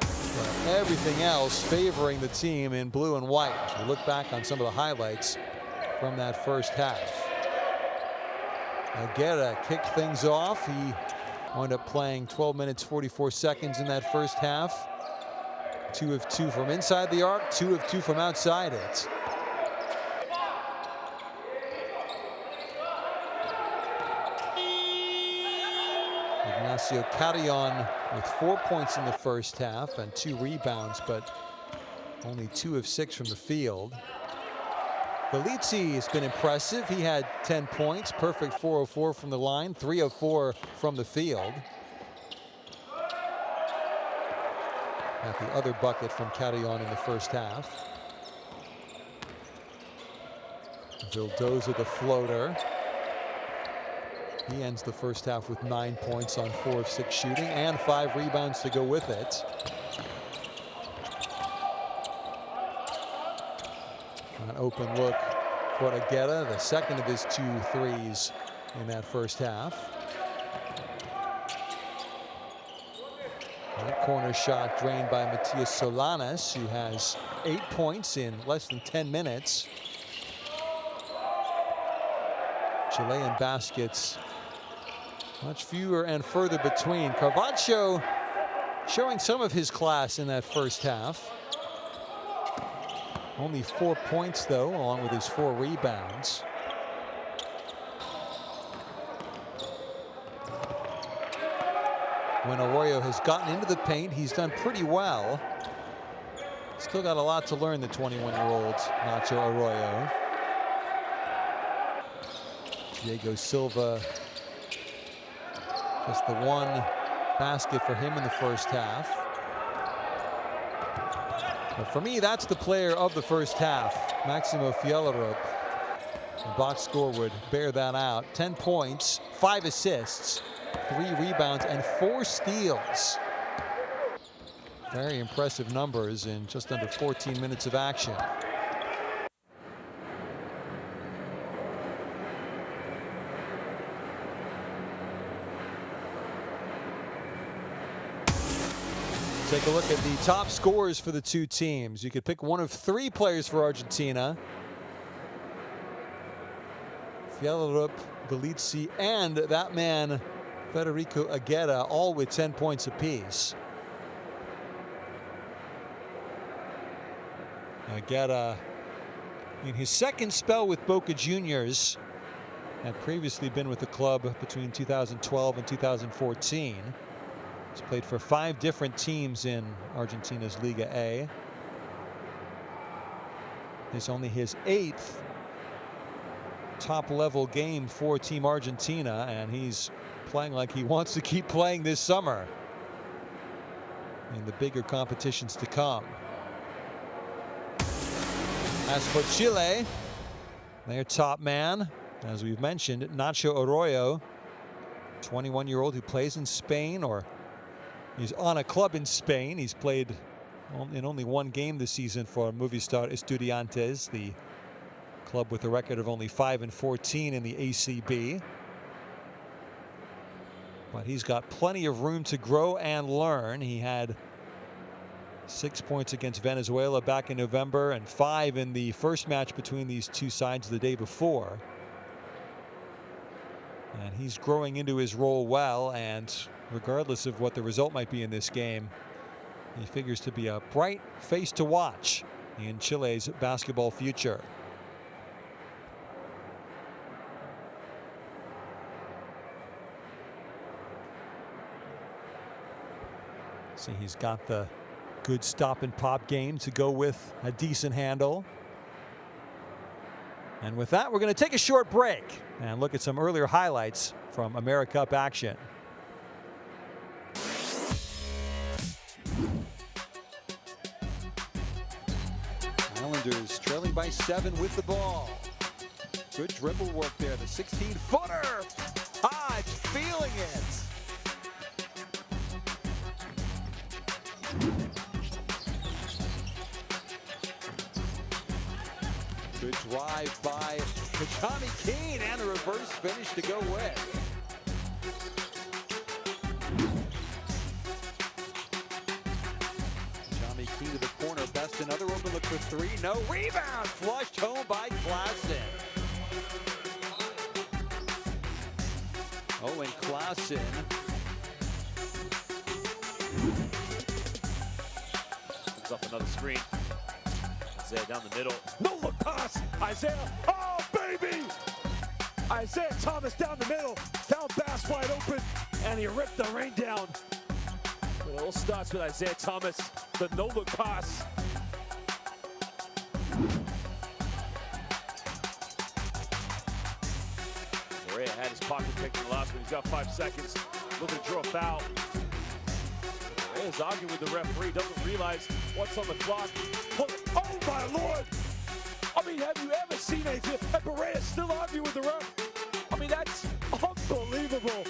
But everything else favoring the team in blue and white. We look back on some of the highlights from that first half. Aguirre kicked things off. He wound up playing 12 minutes 44 seconds in that first half. 2 of 2 from inside the arc, 2 of 2 from outside it. Ignacio Carrion with 4 points in the first half and 2 rebounds, but only 2 of 6 from the field. Galizzi has been impressive. He had 10 points, perfect 4 of 4 from the line, 3 of 4 from the field. At the other bucket from Carrion in the first half. Vildoza the floater. He ends the first half with 9 points on 4 of 6 shooting and 5 rebounds to go with it. An open look for Aguirre, the second of his 2 threes in that first half. That corner shot drained by Matias Solanas, who has 8 points in less than 10 minutes. Chilean baskets much fewer and further between. Carvalho showing some of his class in that first half. Only 4 points though, along with his 4 rebounds. When Arroyo has gotten into the paint, he's done pretty well. Still got a lot to learn, the 21-year-old Nacho Arroyo. Diego Silva, just the 1 basket for him in the first half. But for me, that's the player of the first half, Maximo Fiellerup. The box score would bear that out. 10 points, 5 assists, 3 rebounds, and 4 steals. Very impressive numbers in just under 14 minutes of action. Take a look at the top scorers for the 2 teams. You could pick one of 3 players for Argentina. Fiellerup, Galizzi, and that man, Federico Aguirre, all with 10 points apiece. Aguirre, in his second spell with Boca Juniors, had previously been with the club between 2012 and 2014. He's played for 5 different teams in Argentina's Liga A. It's only his 8th top-level game for Team Argentina, and he's playing like he wants to keep playing this summer in the bigger competitions to come. As for Chile, their top man, as we've mentioned, Nacho Arroyo, 21-year-old who plays in Spain, or he's on a club in Spain. He's played in only 1 game this season for Movistar Estudiantes, the club with a record of only 5-14 in the ACB. But he's got plenty of room to grow and learn. He had 6 points against Venezuela back in November and 5 in the first match between these 2 sides the day before. And he's growing into his role well, and regardless of what the result might be in this game, he figures to be a bright face to watch in Chile's basketball future. See, he's got the good stop and pop game to go with a decent handle. And with that, we're going to take a short break and look at some earlier highlights from AmeriCup action. Islanders trailing by 7 with the ball. Good dribble work there. The 16-footer. Ah, it's feeling it. Good drive by Kachami Keene, and a reverse finish to go with. Kachami Keene to the corner, best another open look for 3. No rebound, flushed home by Klassen. Oh, and Klassen. Comes off another screen. Isaiah down the middle. No look pass. Isaiah. Oh, baby. Isaiah Thomas down the middle. Found Bass wide open, and he ripped the rain down. It all starts with Isaiah Thomas. The no look pass. Correa had his pocket picked in the last one. He's got 5 seconds. Looking to draw a foul. Correa's arguing with the referee. Doesn't realize what's on the clock. Oh my Lord! I mean, have you ever seen anything? And Correa still arguing with the ref. I mean, that's unbelievable.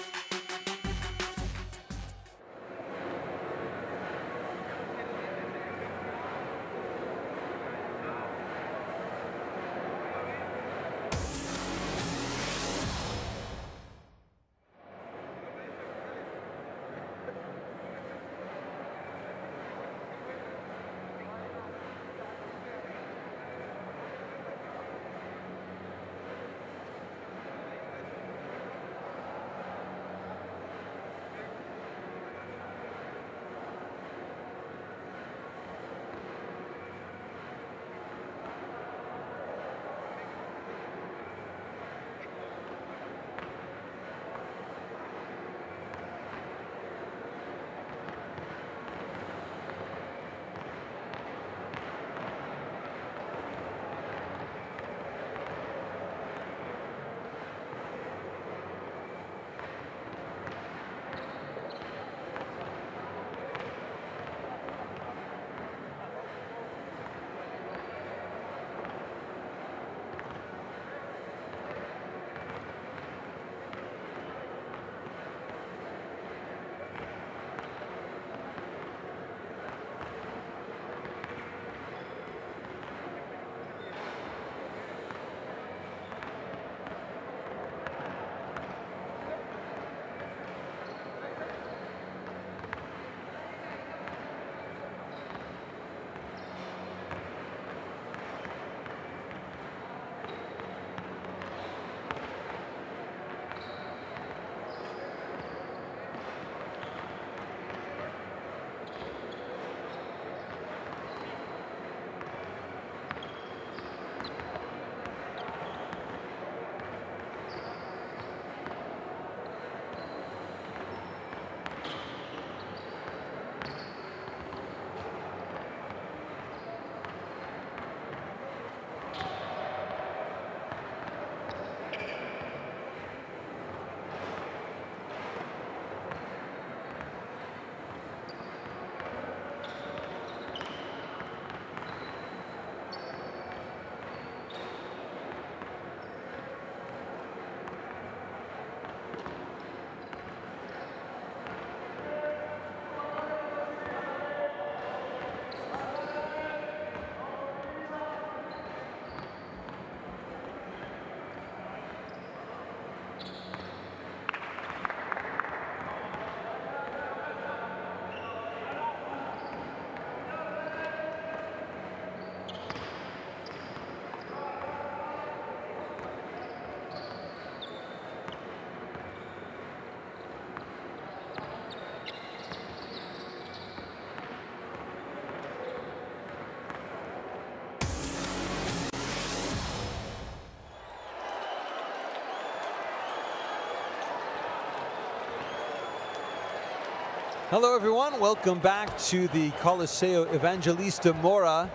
Hello everyone, welcome back to the Coliseo Evangelista Mora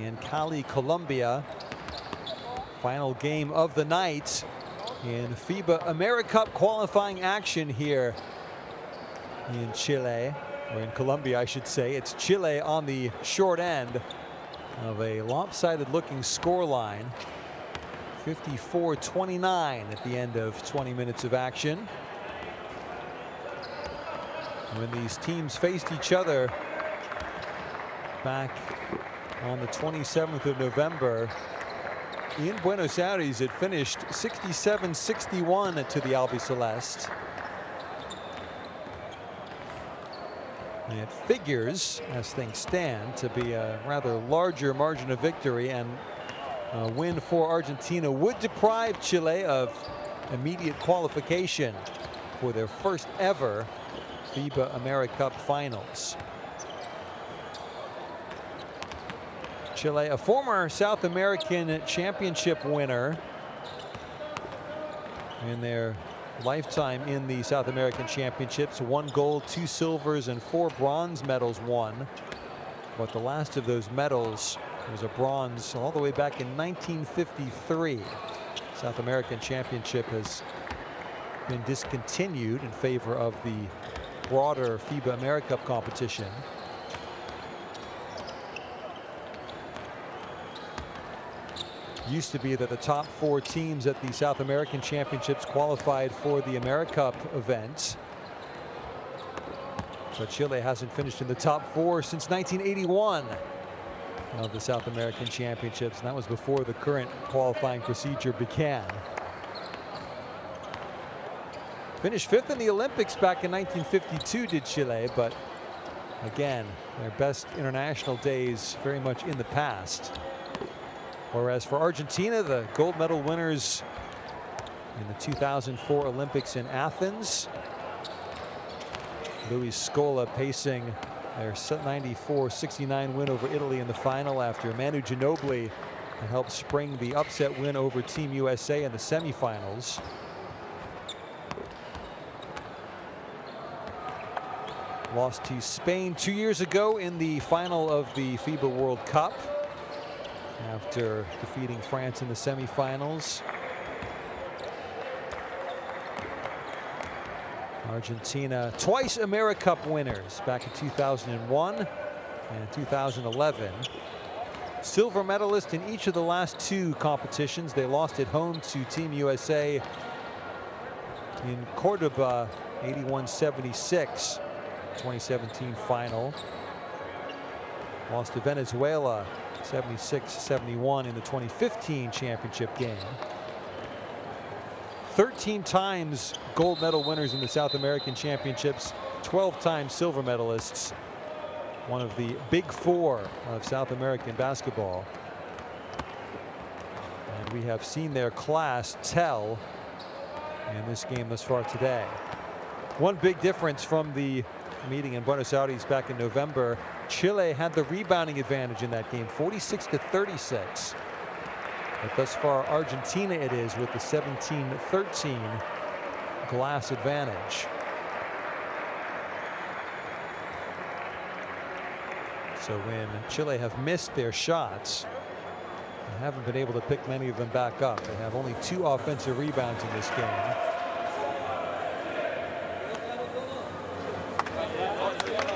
in Cali, Colombia. Final game of the night in FIBA AmeriCup qualifying action here in Chile, or in Colombia I should say. It's Chile on the short end of a lopsided looking scoreline. 54-29 at the end of 20 minutes of action. When these teams faced each other back on the 27th of November in Buenos Aires, it finished 67-61 to the Albiceleste. And it figures, as things stand, to be a rather larger margin of victory, and a win for Argentina would deprive Chile of immediate qualification for their first ever FIBA AmeriCup finals. Chile, a former South American championship winner in their lifetime in the South American championships. 1 gold, 2 silvers, and 4 bronze medals won. But the last of those medals was a bronze all the way back in 1953. South American championship has been discontinued in favor of the broader FIBA AmeriCup competition. Used to be that the top 4 teams at the South American championships qualified for the AmeriCup event. But Chile hasn't finished in the top 4 since 1981 of the South American championships, and that was before the current qualifying procedure began. Finished 5th in the Olympics back in 1952, did Chile, but again, their best international days very much in the past. Whereas for Argentina, the gold medal winners in the 2004 Olympics in Athens, Luis Scola pacing their 94-69 win over Italy in the final after Manu Ginobili helped spring the upset win over Team USA in the semifinals. Lost to Spain 2 years ago in the final of the FIBA World Cup after defeating France in the semifinals. Argentina, twice AmeriCup winners back in 2001 and 2011. Silver medalist in each of the last 2 competitions. They lost at home to Team USA in Cordoba, 81-76. 2017 final. Lost to Venezuela 76-71 in the 2015 championship game. 13 times gold medal winners in the South American championships, 12 times silver medalists. One of the big 4 of South American basketball. And we have seen their class tell in this game thus far today. One big difference from the meeting in Buenos Aires back in November, Chile had the rebounding advantage in that game, 46-36. But thus far, Argentina it is with the 17-13 glass advantage. So when Chile have missed their shots, they haven't been able to pick many of them back up. They have only 2 offensive rebounds in this game.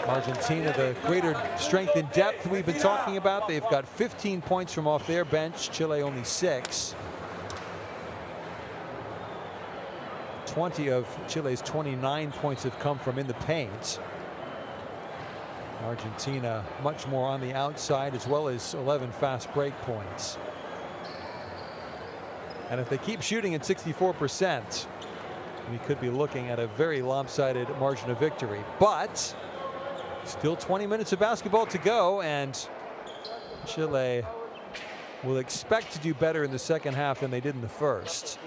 Argentina, the greater strength and depth we've been talking about. They've got 15 points from off their bench. Chile only 6. 20 of Chile's 29 points have come from in the paint. Argentina much more on the outside, as well as 11 fast break points. And if they keep shooting at 64%, we could be looking at a very lopsided margin of victory. But still 20 minutes of basketball to go, and Chile will expect to do better in the second half than they did in the first.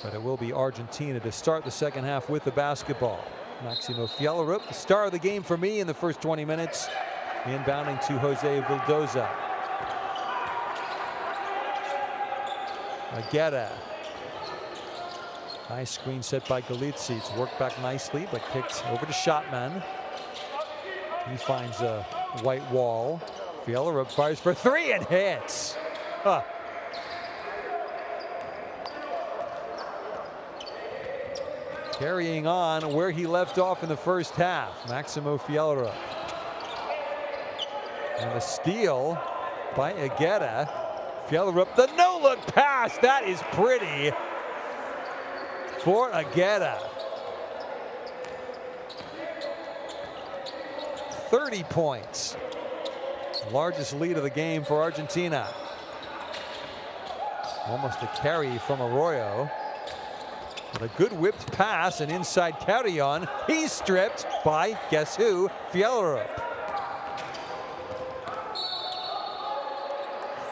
But it will be Argentina to start the second half with the basketball. Maximo Fialarup, the star of the game for me in the first 20 minutes, inbounding to Jose Vildoza. Aguera Nice screen set by Galizzi. It's worked back nicely, but kicked over to Shotman. He finds a white wall. Fjellerup fires for three and hits. Huh. Carrying on where he left off in the first half, Maximo Fjellerup. And a steal by Agueda. Fjellerup, the no-look pass. That is pretty for Agueda. 30 points. Largest lead of the game for Argentina. Almost a carry from Arroyo. But a good whipped pass and inside Carrion. He's stripped by, guess who? Fjellerup.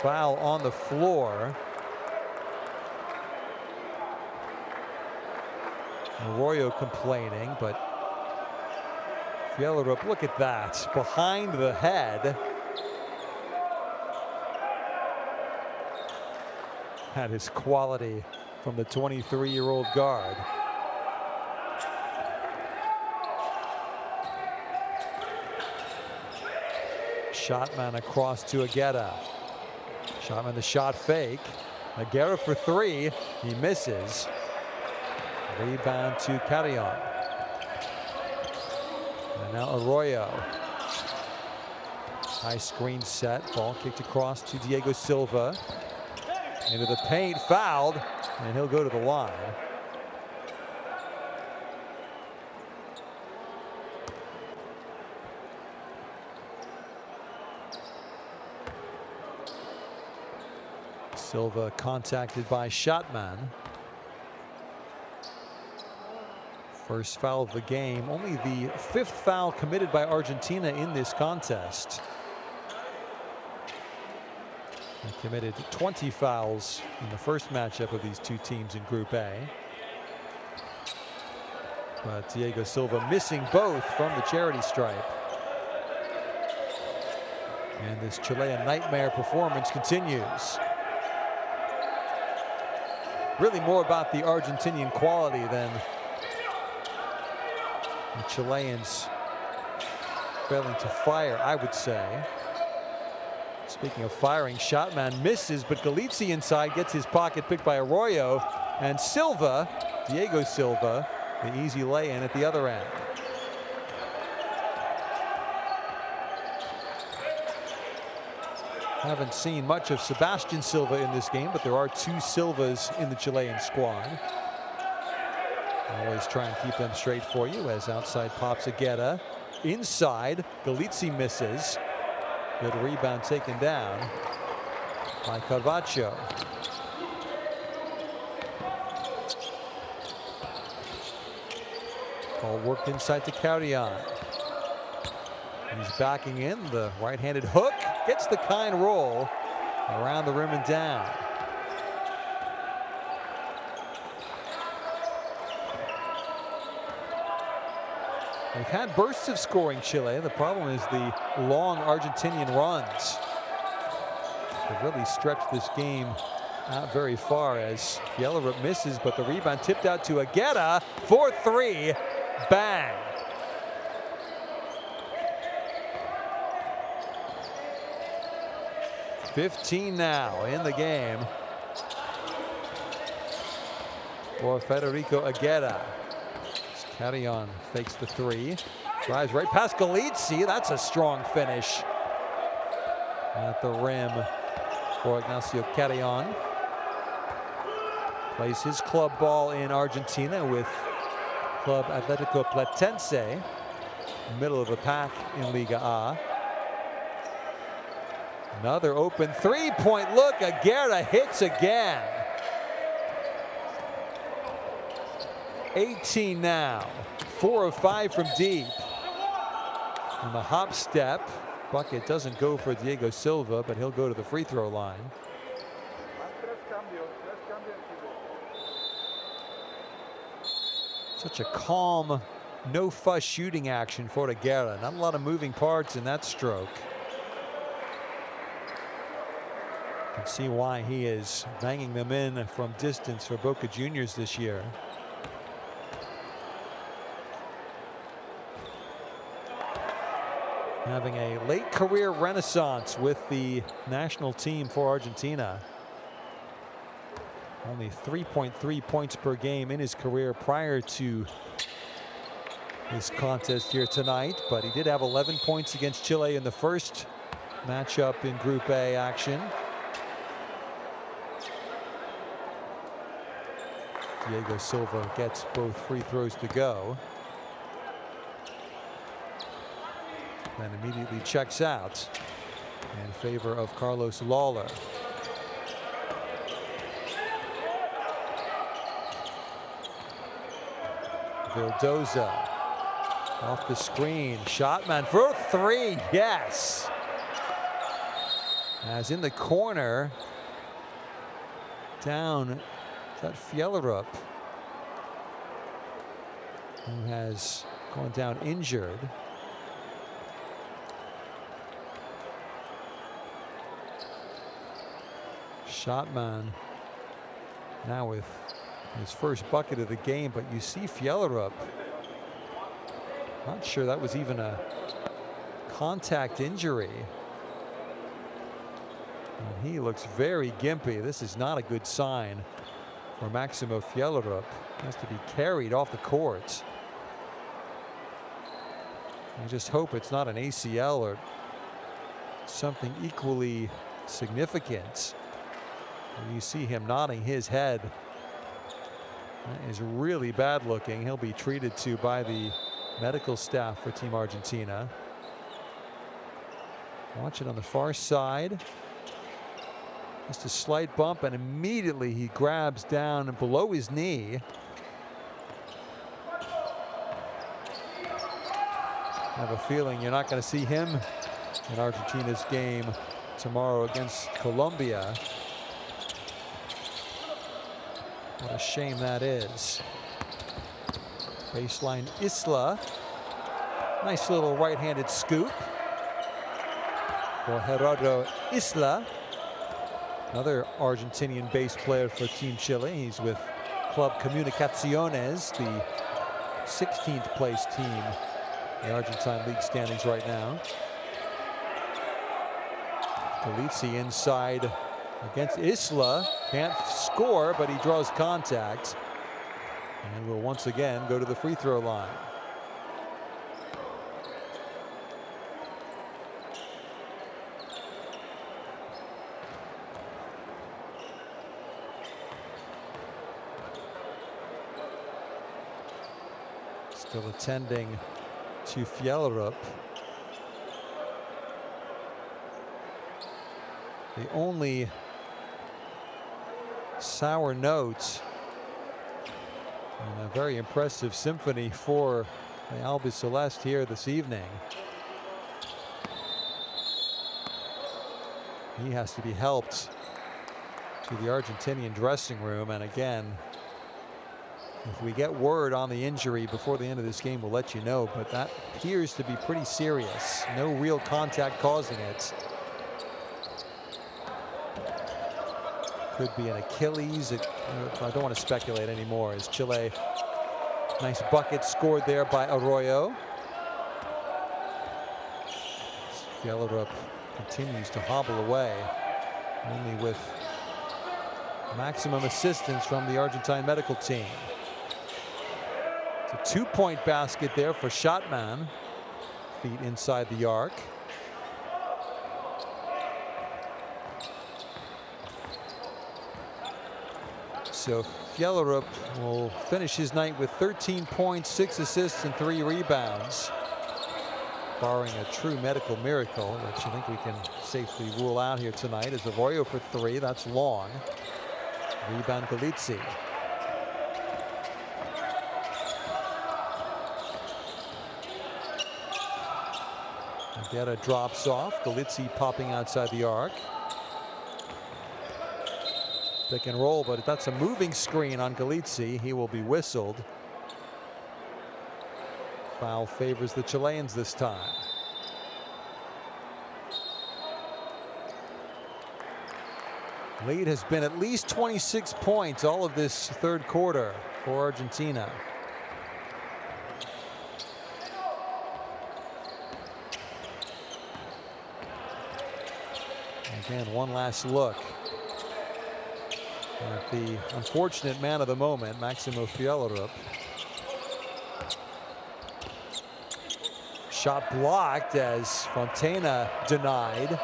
Foul on the floor. Arroyo complaining, but Fjellerup, look at that, behind the head. That is quality from the 23-year-old guard. Shotman across to Agueda. Shotman the shot fake. Agueda for three. He misses. Rebound to Carrion. And now Arroyo. High screen set. Ball kicked across to Diego Silva. Into the paint, fouled, and he'll go to the line. Silva contacted by Shotman. First foul of the game, only the 5th foul committed by Argentina in this contest. They committed 20 fouls in the first matchup of these two teams in Group A. But Diego Silva missing both from the charity stripe. And this Chilean nightmare performance continues. Really more about the Argentinian quality than the Chileans failing to fire, I would say. Speaking of firing, Shotman misses, but Galizzi inside gets his pocket picked by Arroyo. And Silva, Diego Silva, the easy lay-in at the other end. Haven't seen much of Sebastian Silva in this game, but there are two Silvas in the Chilean squad. Always try and keep them straight for you as outside pops Agueda. Inside, Galizzi misses. Good rebound taken down by Carvacho. Ball worked inside to Carrion. He's backing in. The right-handed hook gets the kind roll around the rim and down. They've had bursts of scoring, Chile. The problem is the long Argentinian runs. They've really stretched this game out very far as Fjellerup misses, but the rebound tipped out to Agueda for three. Bang. .15 now in the game for Federico Agueda. Carrion fakes the three, drives right past Galizzi. That's a strong finish at the rim for Ignacio Carrion. Plays his club ball in Argentina with Club Atlético Platense, middle of the pack in Liga A. Another open three-point look. Agueda hits again. 18 now. 4 of 5 from deep. And the hop step. Bucket doesn't go for Diego Silva, but he'll go to the free throw line. Such a calm, no fuss shooting action for Agueda. Not a lot of moving parts in that stroke. You can see why he is banging them in from distance for Boca Juniors this year. having a late career renaissance with the national team for Argentina. Only 3.3 points per game in his career prior to this contest here tonight, but he did have 11 points against Chile in the first matchup in Group A action. Diego Silva gets both free throws to go. Then immediately checks out in favor of Carlos Lawler. Vildoza off the screen. Shotman for three. Yes. As in the corner. Down. Is that Fjellrup, who has gone down injured? Shotman now with his first bucket of the game, but you see Fjellrup. Not sure that was even a contact injury. And he looks very gimpy. This is not a good sign for Maximo Fjellrup. Has to be carried off the court. I just hope it's not an ACL or something equally significant. You see him nodding his head. That is really bad looking. He'll be treated to by the medical staff for Team Argentina. Watch it on the far side. Just a slight bump, and immediately he grabs down below his knee. I have a feeling you're not going to see him in Argentina's game tomorrow against Colombia. What a shame that is. Baseline Isla. Nice little right-handed scoop for Gerardo Isla. Another Argentinian base player for Team Chile. He's with Club Comunicaciones, the 16th place team in the Argentine League standings right now. Galizzi inside against Isla. Can't score, but he draws contact. And will once again go to the free throw line. Still attending to Fjellrup. The only sour note and a very impressive symphony for the Albiceleste here this evening. He has to be helped to the Argentinian dressing room, and again, if we get word on the injury before the end of this game, we'll let you know, but that appears to be pretty serious. No real contact causing it. Could be an Achilles. I don't want to speculate anymore. As Chile, nice bucket scored there by Arroyo. Fjellrup continues to hobble away, only with maximum assistance from the Argentine medical team. It's a two-point basket there for Shotman. Feet inside the arc. So Fjellrup will finish his night with 13 points, 6 assists, and 3 rebounds. Barring a true medical miracle, which I think we can safely rule out here tonight, is Arroyo for 3. That's long. Rebound Galizzi. Guerra drops off. Galizzi popping outside the arc. Pick and roll, but that's a moving screen on Galizzi. He will be whistled. Foul favors the Chileans this time. Lead has been at least 26 points all of this third quarter for Argentina. Again, one last look at the unfortunate man of the moment, Maximo Fjellrup. Shot blocked as Fontana denied.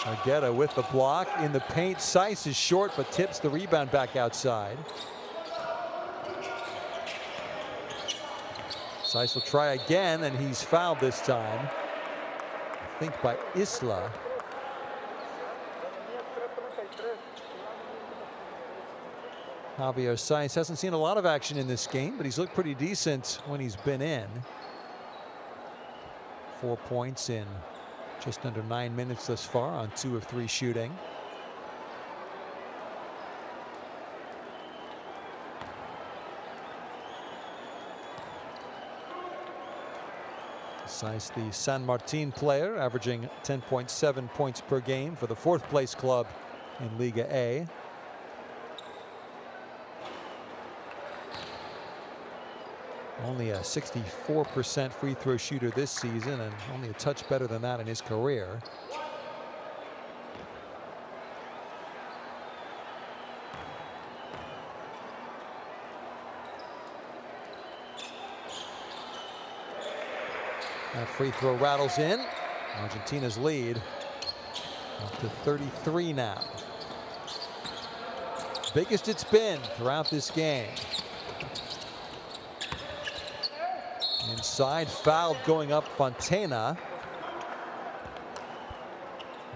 Argueta with the block in the paint. Seiss is short but tips the rebound back outside. Seiss will try again, and he's fouled this time, I think by Isla. Javier Seiss hasn't seen a lot of action in this game, but he's looked pretty decent when he's been in. 4 points in just under 9 minutes thus far on 2 of 3 shooting. Seiss, the San Martin player, averaging 10.7 points per game for the 4th place club in Liga A. Only a 64% free throw shooter this season, and only a touch better than that in his career. That free throw rattles in. Argentina's lead up to 33 now. Biggest it's been throughout this game. Inside, fouled going up Fontana.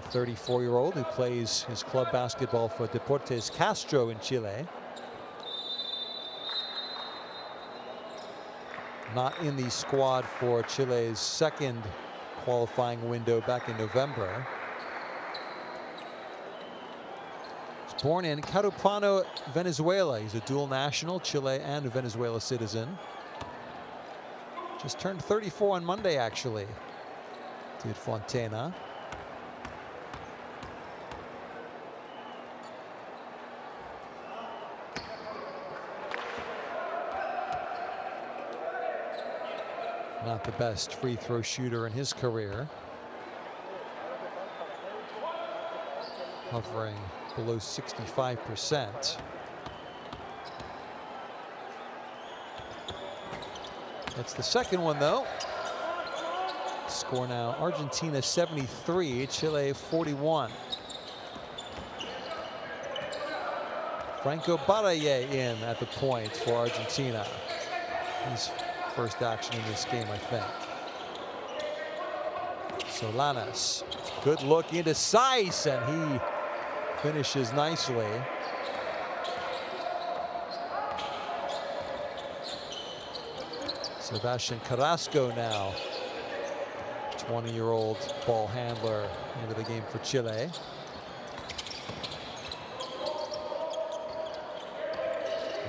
The 34-year-old who plays his club basketball for Deportes Castro in Chile. Not in the squad for Chile's 2nd qualifying window back in November. He's born in Carúpano, Venezuela. He's a dual national, Chile and a Venezuela citizen. Just turned 34 on Monday, actually, did Fontana. Not the best free throw shooter in his career. Hovering below 65%. That's the second one, though. Score now, Argentina 73, Chile 41. Franco Baraye in at the point for Argentina. His first action in this game, I think. Solanas, good look into Seiss, and he finishes nicely. Sebastian Carrasco now, 20-year-old ball handler into the game for Chile.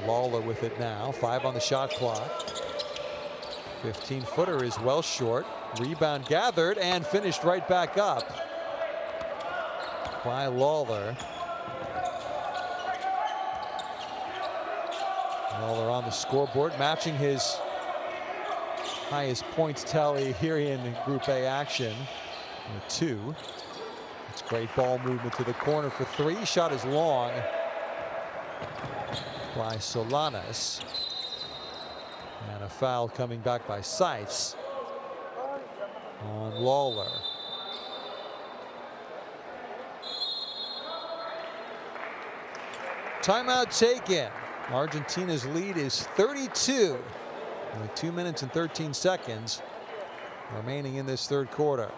Lawler with it now, 5 on the shot clock. 15-footer is well short. Rebound gathered and finished right back up by Lawler. Lawler on the scoreboard, matching his highest points tally here in Group A action with 2. It's great ball movement to the corner for 3. Shot is long by Solanas. And a foul coming back by Seiss on Lawler. Timeout taken. Argentina's lead is 32. With 2 minutes and 13 seconds remaining in this 3rd quarter.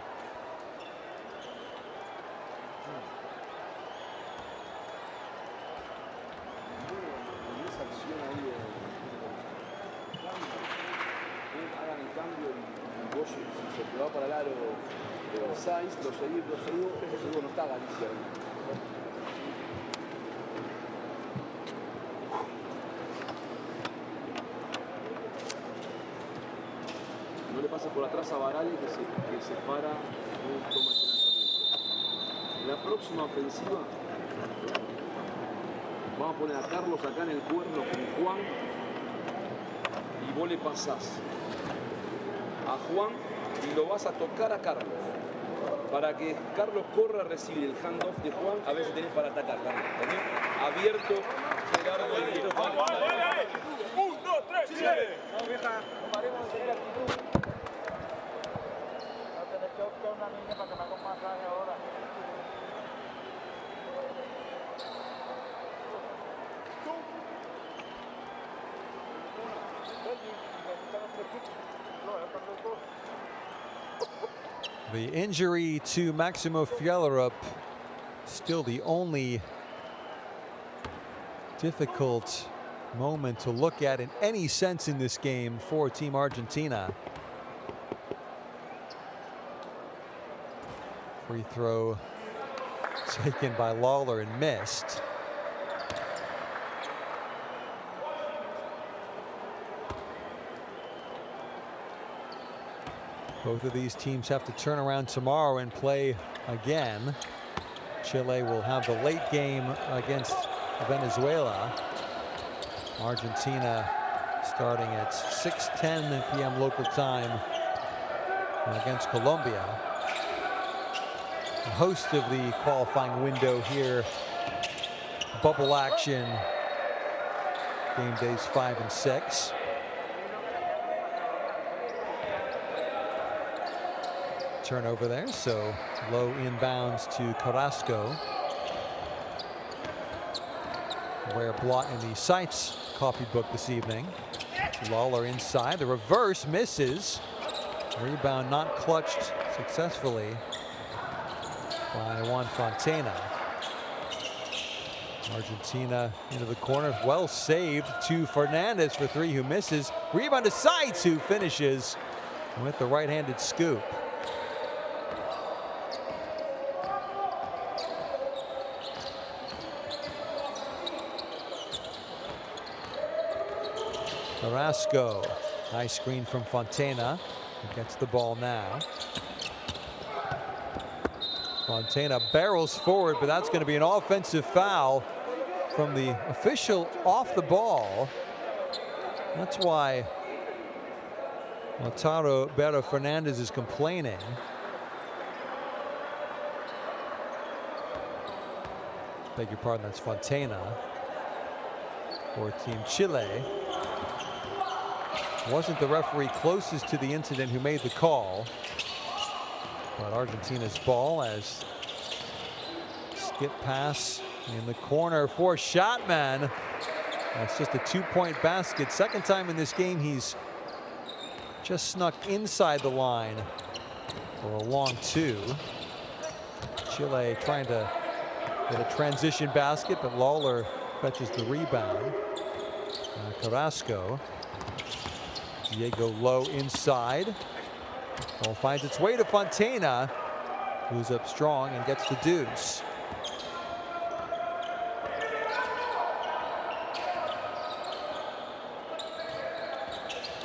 No le pasa por atrás a Barale, que se para y toma ese lanzamiento. La próxima ofensiva vamos a poner a Carlos acá en el cuerno con Juan y vos le pasás a Juan y lo vas a tocar a Carlos. para que Carlos corra a recibir el handoff de Juan, a veces tenés para atacar también. ¿También? Abierto, Gerardo Isla. 1, 2, 3, Chile. No, vieja, no paremos de seguir actitud. No tenés que buscar una niña para que me haga un masaje ahora. The injury to Maximo Fjellrup still the only difficult moment to look at in any sense in this game for Team Argentina. Free throw taken by Lawler and missed. Both of these teams have to turn around tomorrow and play again. Chile will have the late game against Venezuela. Argentina starting at 6:10 p.m. local time against Colombia. The host of the qualifying window here, bubble action, game days 5 and 6. Turnover there, so low inbounds to Carrasco. Rare blot in the Sites copybook this evening. Lawler inside, the reverse misses. Rebound not clutched successfully by Juan Fontana. Argentina into the corner, well saved to Fernandez for 3, who misses. Rebound to Sites, who finishes with the right-handed scoop. Carrasco, nice screen from Fontana, who gets the ball now. Fontana barrels forward, but that's going to be an offensive foul from the official off the ball. That's why Lautaro Berro Fernandez is complaining. Beg your pardon, that's Fontana for Team Chile. Wasn't the referee closest to the incident who made the call, but Argentina's ball as skip pass in the corner for Shotman. That's just a 2-point basket. Second time in this game he's just snuck inside the line for a long 2. Chile trying to get a transition basket, but Lawler fetches the rebound. Carrasco. Diego low inside. Ball finds its way to Fontana, who's up strong and gets the deuce.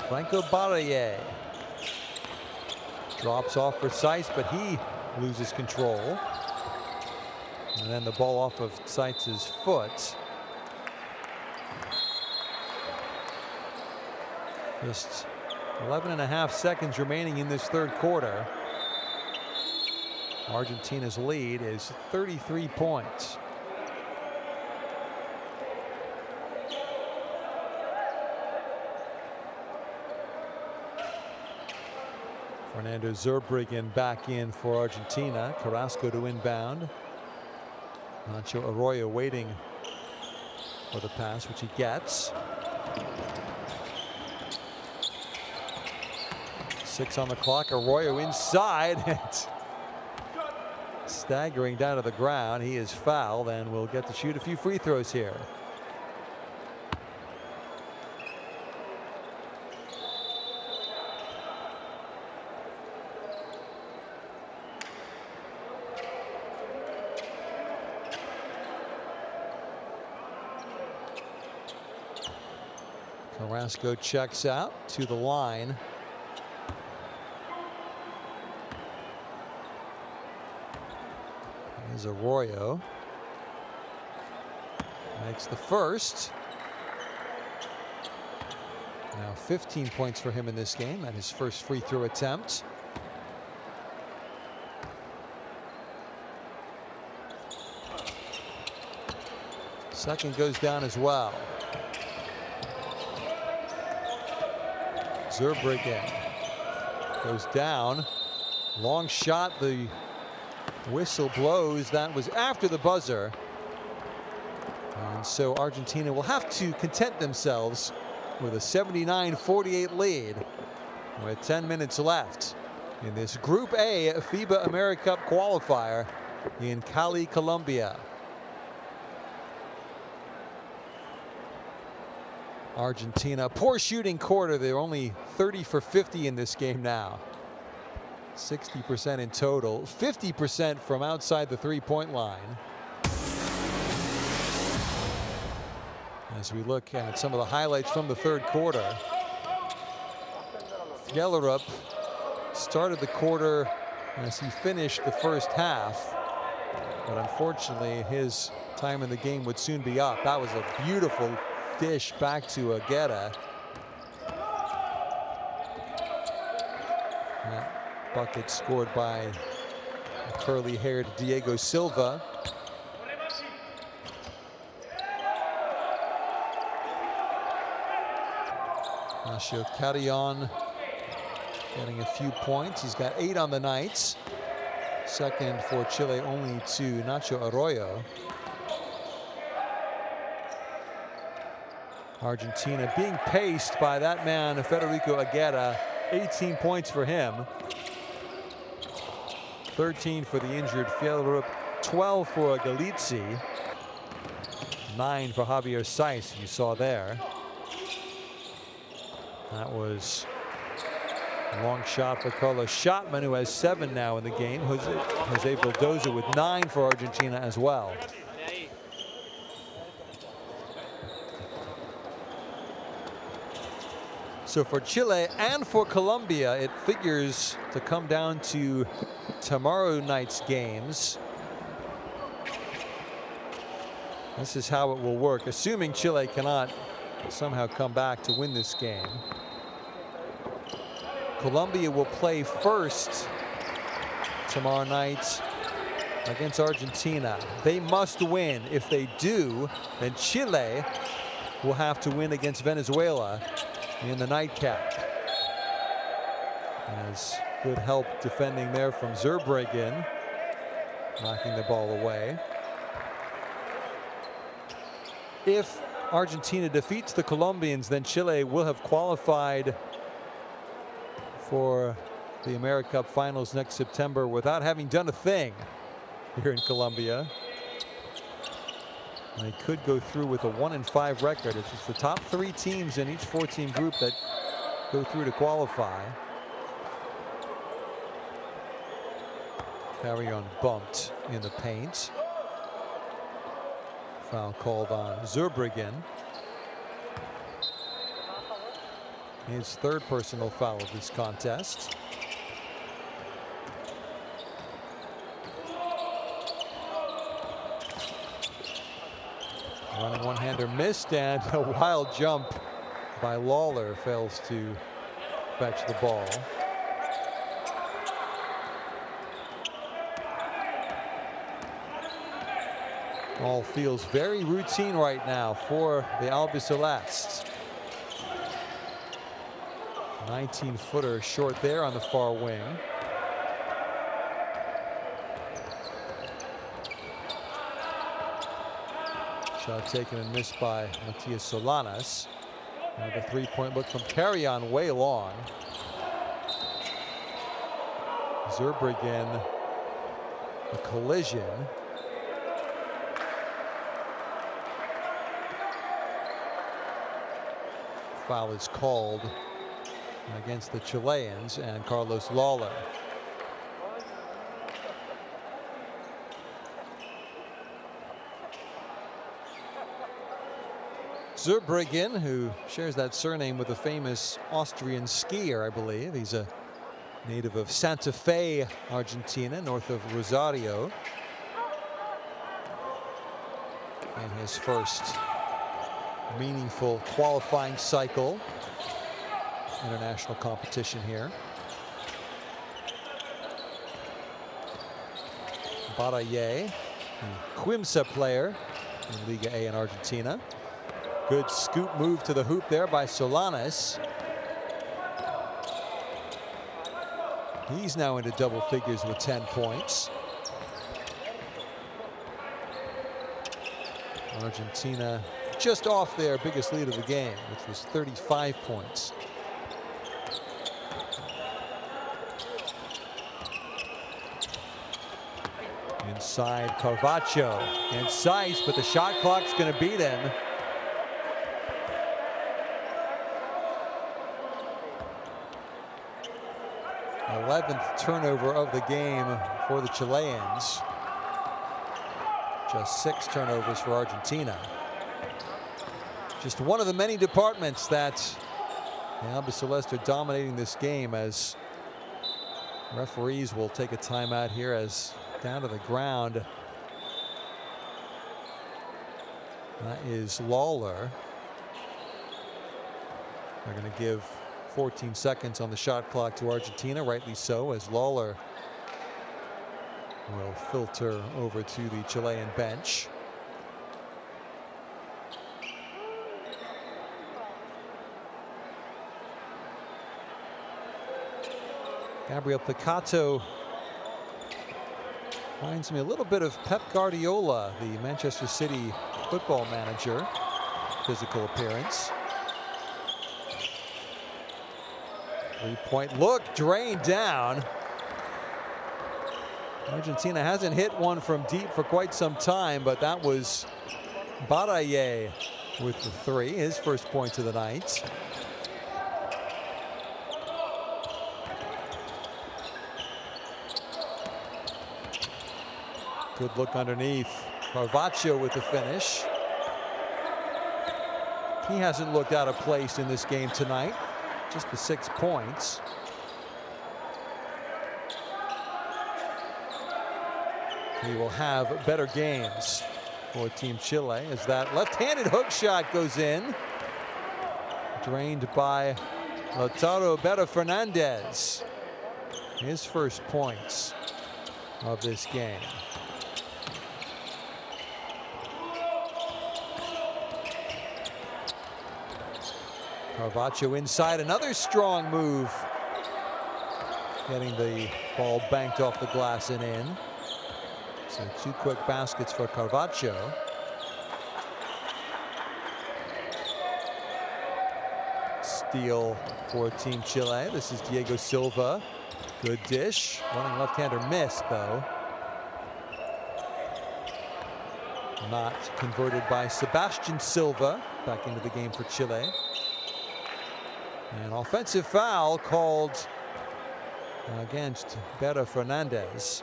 Franco Barrier drops off for Sites, but he loses control. And then the ball off of Sites' foot. Just 11.5 seconds remaining in this third quarter. Argentina's lead is 33 points. Fernando Zurbriggen back in for Argentina. Carrasco to inbound. Nacho Arroyo waiting for the pass, which he gets. 6 on the clock. Arroyo inside. Staggering down to the ground. He is fouled and will get to shoot a few free throws here. Carrasco checks out to the line. Here's Arroyo. Makes the first. Now 15 points for him in this game at his first free throw attempt. Second goes down as well. Zurbriggen goes down. Long shot. The whistle blows. That was after the buzzer. And so Argentina will have to content themselves with a 79-48 lead with 10 minutes left in this Group A FIBA AmeriCup qualifier in Cali, Colombia. Argentina, poor shooting quarter. They're only 30 for 50 in this game now. 60% in total, 50% from outside the three-point line. As we look at some of the highlights from the third quarter, Fjellerup started the quarter as he finished the first half, but unfortunately his time in the game would soon be up. That was a beautiful dish back to Aguirre. That bucket scored by a curly-haired Diego Silva. Nacho Carrion getting a few points. He's got 8 on the night. Second for Chile only to Nacho Arroyo. Argentina being paced by that man, Federico Aguirre. 18 points for him. 13 for the injured Fjellerup. 12 for Galizzi. 9 for Javier Saiz, you saw there. That was a long shot for Carlos Schottman, who has 7 now in the game. Jose Vildoza with 9 for Argentina as well. So for Chile and for Colombia, it figures to come down to tomorrow night's games. This is how it will work, assuming Chile cannot somehow come back to win this game. Colombia will play first tomorrow night against Argentina. They must win. If they do, then Chile will have to win against Venezuela in the nightcap. As good help defending there from Zurbriggen, knocking the ball away. If Argentina defeats the Colombians, then Chile will have qualified for the AmeriCup finals next September without having done a thing here in Colombia. They could go through with a 1-5 record. It's just the top 3 teams in each 4-team group that go through to qualify. Carrion bumped in the paint. Foul called on Zurbriggen. His 3rd personal foul of this contest. Running one-hander missed, and a wild jump by Lawler fails to fetch the ball. All feels very routine right now for the Albiceleste. 19-footer short there on the far wing. Shot taken and missed by Matias Solanas. And the 3-point look from Carrion way long. Zurbriggen, a collision. Foul is called against the Chileans and Carlos Lawler. Zurbriggen, who shares that surname with a famous Austrian skier, I believe. He's a native of Santa Fe, Argentina, north of Rosario. And his first meaningful qualifying cycle. International competition here. Baraye, Quimsa player, in Liga A in Argentina. Good scoop move to the hoop there by Solanas. He's now into double figures with 10 points. Argentina just off their biggest lead of the game, which was 35 points. Inside Carvalho and Seiss, but the shot clock's going to beat him. The 11th turnover of the game for the Chileans. Just 6 turnovers for Argentina. Just one of the many departments that the Albiceleste are dominating this game, as referees will take a timeout here as down to the ground. That is Lawler. They're going to give 14 seconds on the shot clock to Argentina, rightly so, as Lawler will filter over to the Chilean bench. Gabriel Picato reminds me a little bit of Pep Guardiola, the Manchester City football manager. Physical appearance. Three-point look, drained down. Argentina hasn't hit one from deep for quite some time, but that was Baraye with the 3, his first points of the night. Good look underneath. Carvalho with the finish. He hasn't looked out of place in this game tonight. Just the 6 points. He will have better games for Team Chile as that left-handed hook shot goes in. Drained by Lautaro Berra Fernandez. His first points of this game. Carvalho inside, another strong move. Getting the ball banked off the glass and in. So 2 quick baskets for Carvalho. Steal for Team Chile. This is Diego Silva. Good dish. Running left-hander missed, though. Not converted by Sebastian Silva. Back into the game for Chile. An offensive foul called against Berra Fernandez.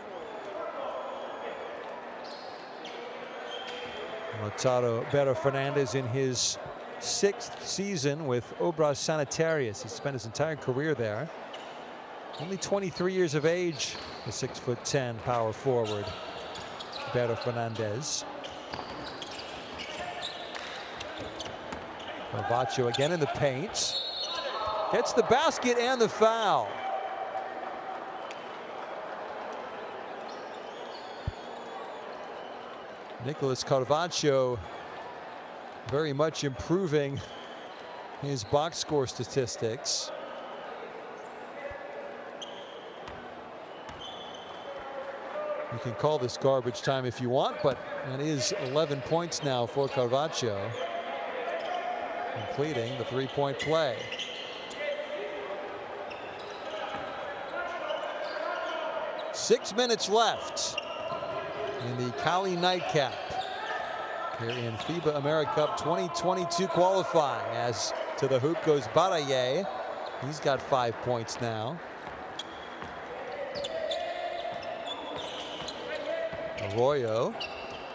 Lautaro Berra Fernandez in his 6th season with Obras Sanitarias. He spent his entire career there. Only 23 years of age, the 6'10" power forward, Berra Fernandez. Carvalho again in the paint. Gets the basket and the foul. Nicolas Carvalho very much improving his box score statistics. You can call this garbage time if you want, but it is 11 points now for Carvalho, completing the 3-point play. Six minutes left in the Cali nightcap here in FIBA AmeriCup 2022 qualifying. As to the hoop goes Baraye. He's got 5 points now. Arroyo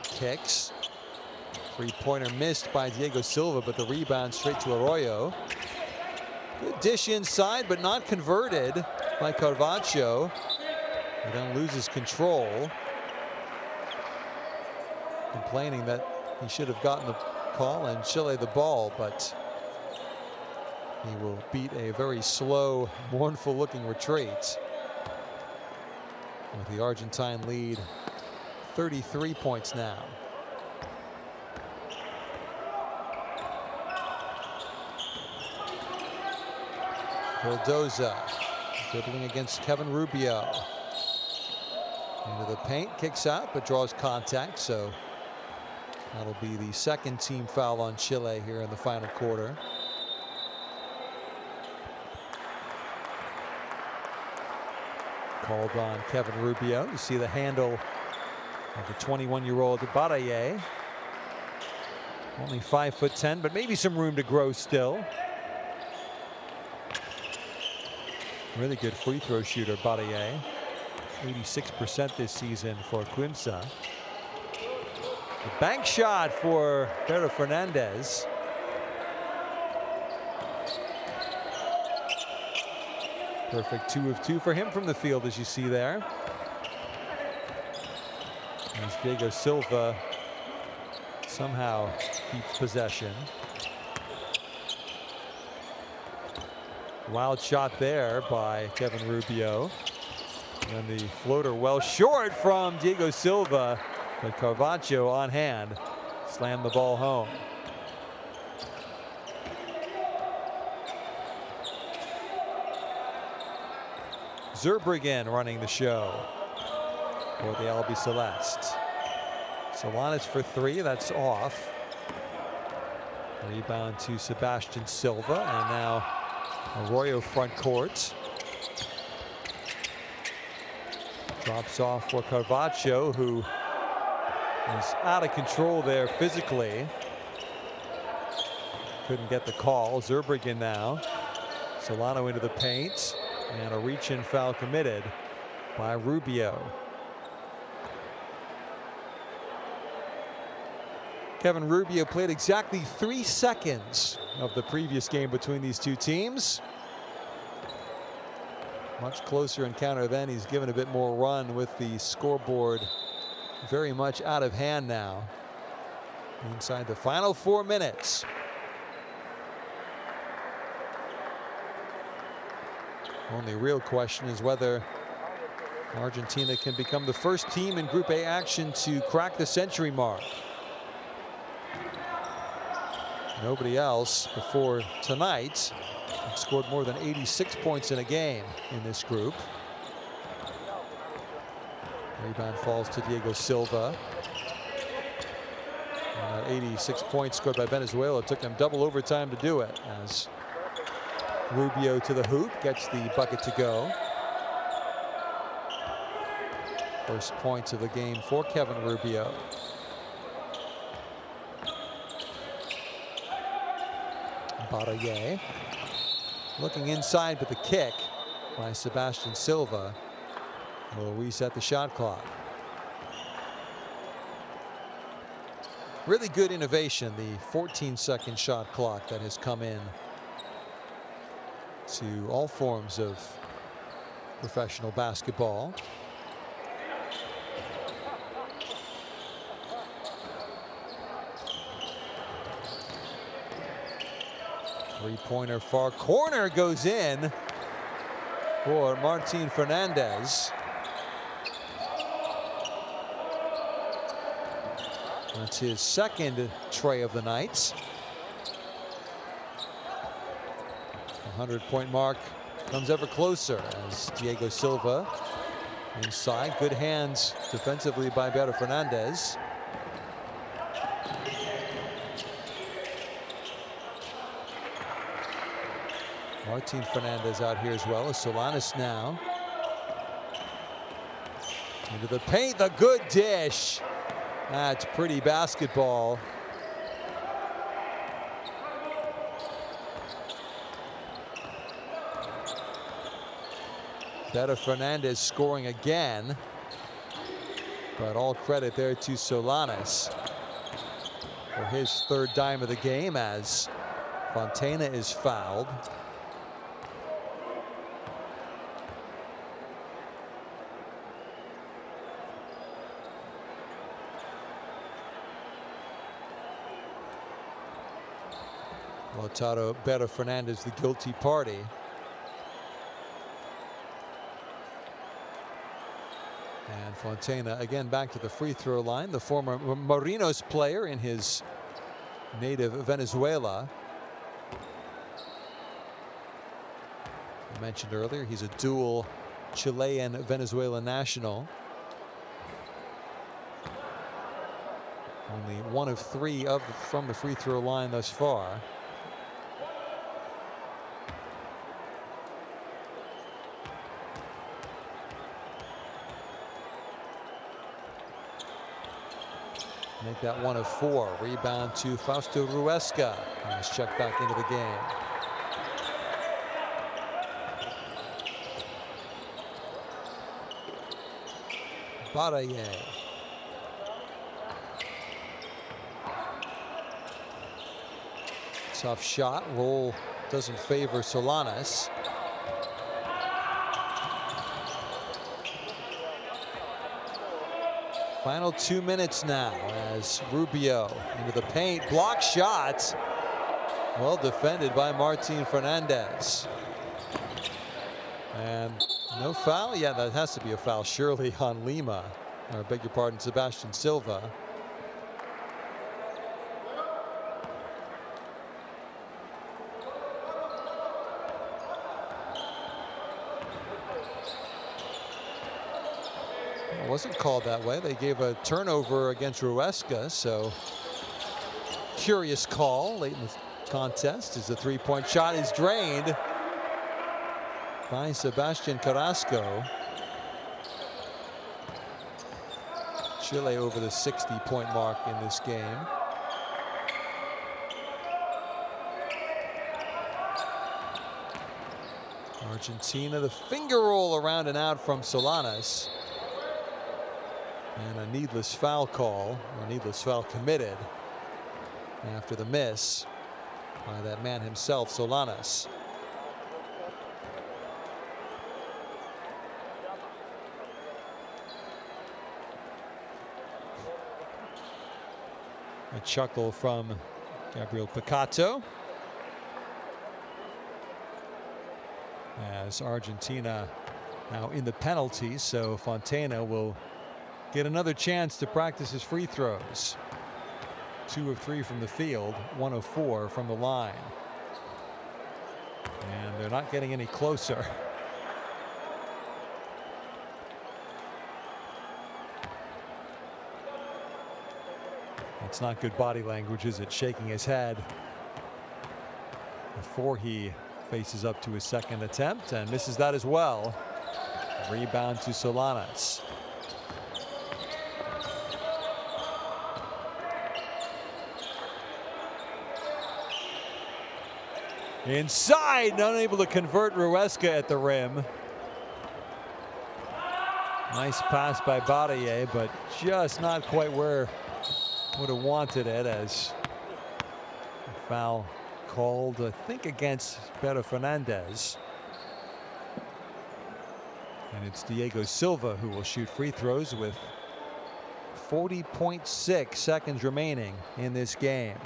kicks. 3-pointer missed by Diego Silva, but the rebound straight to Arroyo. Good dish inside, but not converted by Carvalho. He then loses control. Complaining that he should have gotten the call and Chile the ball, but he will beat a very slow, mournful looking retreat. With the Argentine lead 33 points now. Cardoza dribbling against Kevin Rubio. Into the paint, kicks out, but draws contact. So that'll be the second team foul on Chile here in the final quarter. Called on Kevin Rubio. You see the handle of the 21-year-old Baraye. Only 5'10", but maybe some room to grow still. Really good free throw shooter, Baraye. 86% this season for Quimsa. The bank shot for Pedro Fernandez. Perfect 2 of 2 for him from the field, as you see there. As Diego Silva somehow keeps possession. Wild shot there by Kevin Rubio. And the floater well short from Diego Silva, but Carvalho on hand slammed the ball home. Zurbriggen running the show for the Albiceleste. Solanas for 3, that's off. Rebound to Sebastian Silva, and now Arroyo front court. Drops off for Carvalho, who is out of control there physically. Couldn't get the call. Zurbriggen now. Solano into the paint, and a reach-in foul committed by Rubio. Kevin Rubio played exactly 3 seconds of the previous game between these two teams. Much closer encounter then. He's given a bit more run with the scoreboard very much out of hand now. Inside the final 4 minutes. Only real question is whether Argentina can become the first team in Group A action to crack the century mark. Nobody else before tonight scored more than 86 points in a game in this group. Rebound falls to Diego Silva. And 86 points scored by Venezuela. It took them double overtime to do it, as Rubio to the hoop gets the bucket to go. First points of the game for Kevin Rubio. Baraye looking inside, but the kick by Sebastian Silva will reset the shot clock. Really good innovation, the 14-second shot clock that has come in to all forms of professional basketball. Three-pointer far corner goes in for Martin Fernandez. That's his second tray of the night. 100-point mark comes ever closer as Diego Silva inside. Good hands defensively by Pedro Fernandez. Martin Fernandez out here as well as Solanas now. Into the paint, the good dish. That's pretty basketball. Pedro Fernandez scoring again, but all credit there to Solanas for his third dime of the game as Fontana is fouled. Lautaro Pedro Fernandez the guilty party. And Fontana again back to the free throw line. The former Marinos player in his native Venezuela. I mentioned earlier, he's a dual Chilean Venezuelan national. Only 1 of 3 from the free throw line thus far. Make that 1 of 4. Rebound to Fausto Ruesca. And he's checked back into the game. Baraye. Tough shot. Roll doesn't favor Solanas. Final 2 minutes now as Rubio into the paint. Block shot. Well defended by Martin Fernandez. And no foul? Yeah, that has to be a foul surely on Lima. Or beg your pardon, Sebastian Silva. It wasn't called that way. They gave a turnover against Ruesca, so curious call late in the contest as the three-point shot is drained by Sebastian Carrasco. Chile over the 60-point mark in this game. Argentina, the finger roll around and out from Solanas. And a needless foul call, or needless foul committed after the miss by that man himself, Solanas. A chuckle from Gabriel Picato as Argentina now in the penalty, so Fontana will get another chance to practice his free throws. 2 of 3 from the field, 1 of 4 from the line. And they're not getting any closer. It's not good body language, is it? Shaking his head before he faces up to his second attempt and misses that as well. Rebound to Solanas. Inside, unable to convert Ruesca at the rim. Nice pass by Baraye, but just not quite where would have wanted it, as a foul called, I think, against Pedro Fernandez. And it's Diego Silva who will shoot free throws with 40.6 seconds remaining in this game.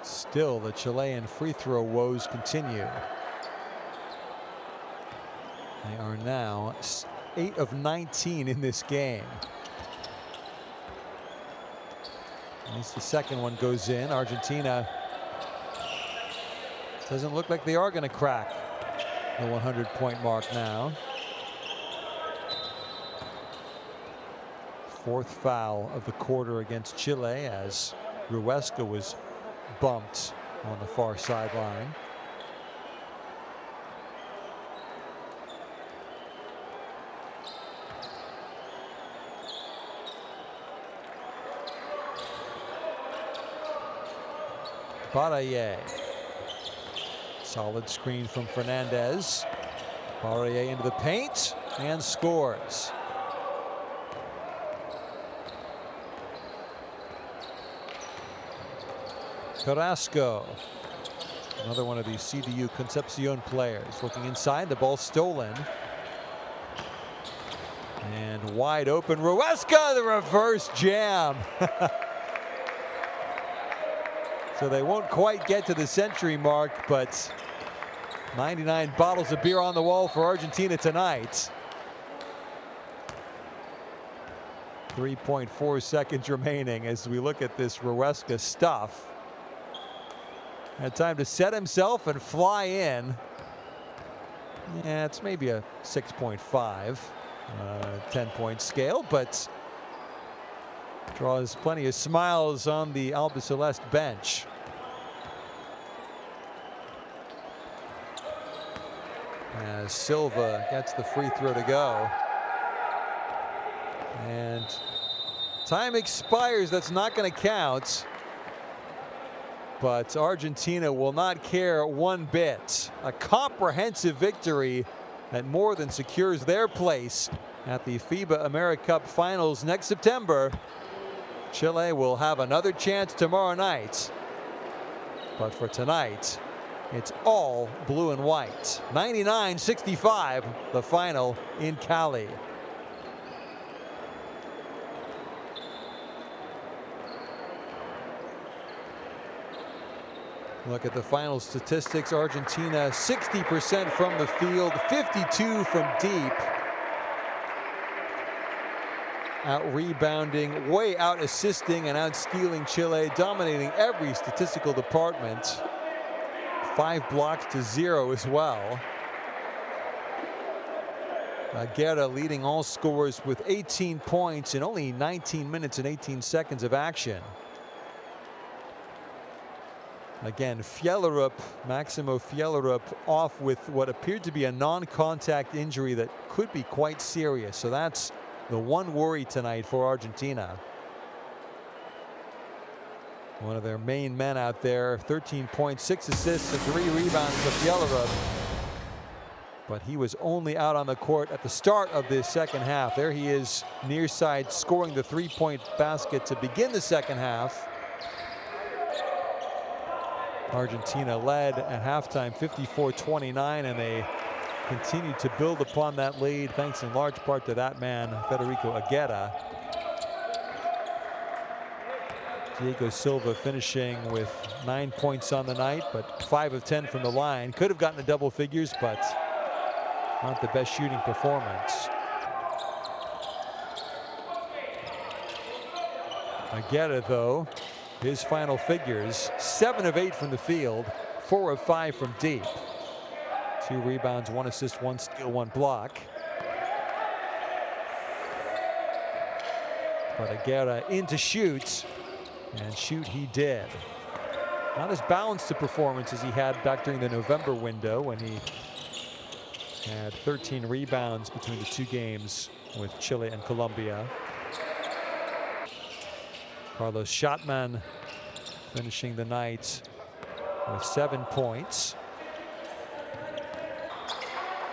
Still, the Chilean free throw woes continue. They are now 8 of 19 in this game. At least the second one goes in. Argentina doesn't look like they are going to crack the 100-point mark now. 4th foul of the quarter against Chile as Ruesca was bumped on the far sideline. Baraye. Solid screen from Fernandez. Baraye into the paint and scores. Carrasco, another one of these CDU Concepcion players, looking inside, the ball stolen. And wide open, Ruesca, the reverse jam. So they won't quite get to the century mark, but 99 bottles of beer on the wall for Argentina tonight. 3.4 seconds remaining as we look at this Rueska stuff. Had time to set himself and fly in. Yeah, it's maybe a 6.5, 10-point scale, but draws plenty of smiles on the Alba Celeste bench. As Silva gets the free throw to go. And time expires. That's not going to count. But Argentina will not care one bit. A comprehensive victory that more than secures their place at the FIBA AmeriCup finals next September. Chile will have another chance tomorrow night. But for tonight, it's all blue and white. 99-65, the final in Cali. Look at the final statistics. Argentina 60% from the field, 52 from deep. Out rebounding, way out assisting and out stealing Chile, dominating every statistical department. 5 blocks to 0 as well. Guerra leading all scorers with 18 points in only 19 minutes and 18 seconds of action. Again, Maximo Fjellerup off with what appeared to be a non-contact injury that could be quite serious. So that's the one worry tonight for Argentina. One of their main men out there, 13 points, 6 assists, and 3 rebounds for Fjellerup. But he was only out on the court at the start of this second half. There he is near side scoring the 3-point basket to begin the second half. Argentina led at halftime 54-29, and they continued to build upon that lead thanks in large part to that man, Federico Aguirre. Diego Silva finishing with 9 points on the night, but 5 of 10 from the line. Could have gotten to double figures, but not the best shooting performance. Aguirre, though, his final figures, 7 of 8 from the field, 4 of 5 from deep. 2 rebounds, 1 assist, 1 steal, 1 block. But Aguirre in to shoot, and shoot he did. Not as balanced a performance as he had back during the November window when he had 13 rebounds between the 2 games with Chile and Colombia. Carlos Schottmann finishing the night with 7 points.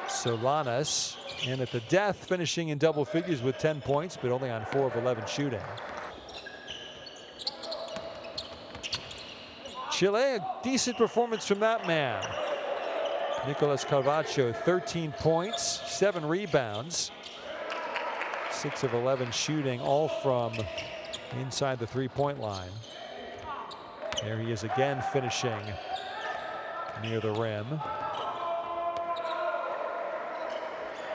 Solanas in at the death, finishing in double figures with 10 points, but only on 4 of 11 shooting. Chile, a decent performance from that man. Nicolas Carvacho, 13 points, 7 rebounds, 6 of 11 shooting, all from inside the 3-point line. There he is again, finishing near the rim.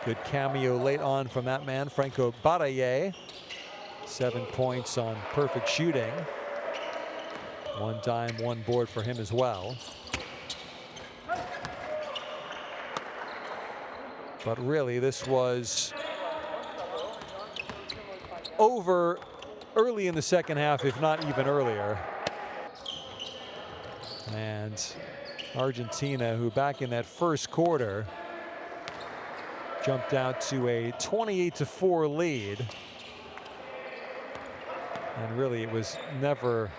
Good cameo late on from that man, Franco Baraye. 7 points on perfect shooting. 1 dime, 1 board for him as well. But really, this was over early in the second half, if not even earlier. And Argentina, who back in that first quarter jumped out to a 28-4 lead. And really, it was never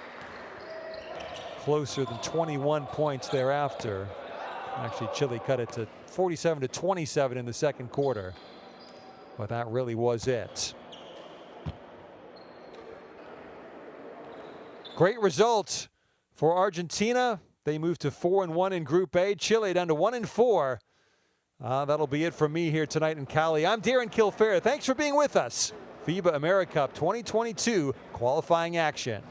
closer than 21 points thereafter. Actually, Chile cut it to 47-27 in the second quarter. But that really was it. Great result for Argentina. They moved to 4-1 in Group A. Chile down to 1-4. That'll be it from me here tonight in Cali. I'm Darren Kilfair. Thanks for being with us. FIBA AmeriCup 2022 qualifying action.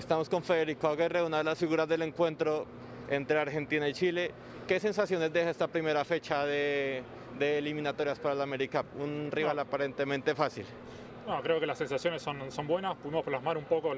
Estamos con Federico Aguirre, una de las figuras del encuentro entre Argentina y Chile. ¿Qué sensaciones deja esta primera fecha de eliminatorias para la AmeriCup? Un rival aparentemente fácil. No, creo que las sensaciones son buenas. Pudimos plasmar un poco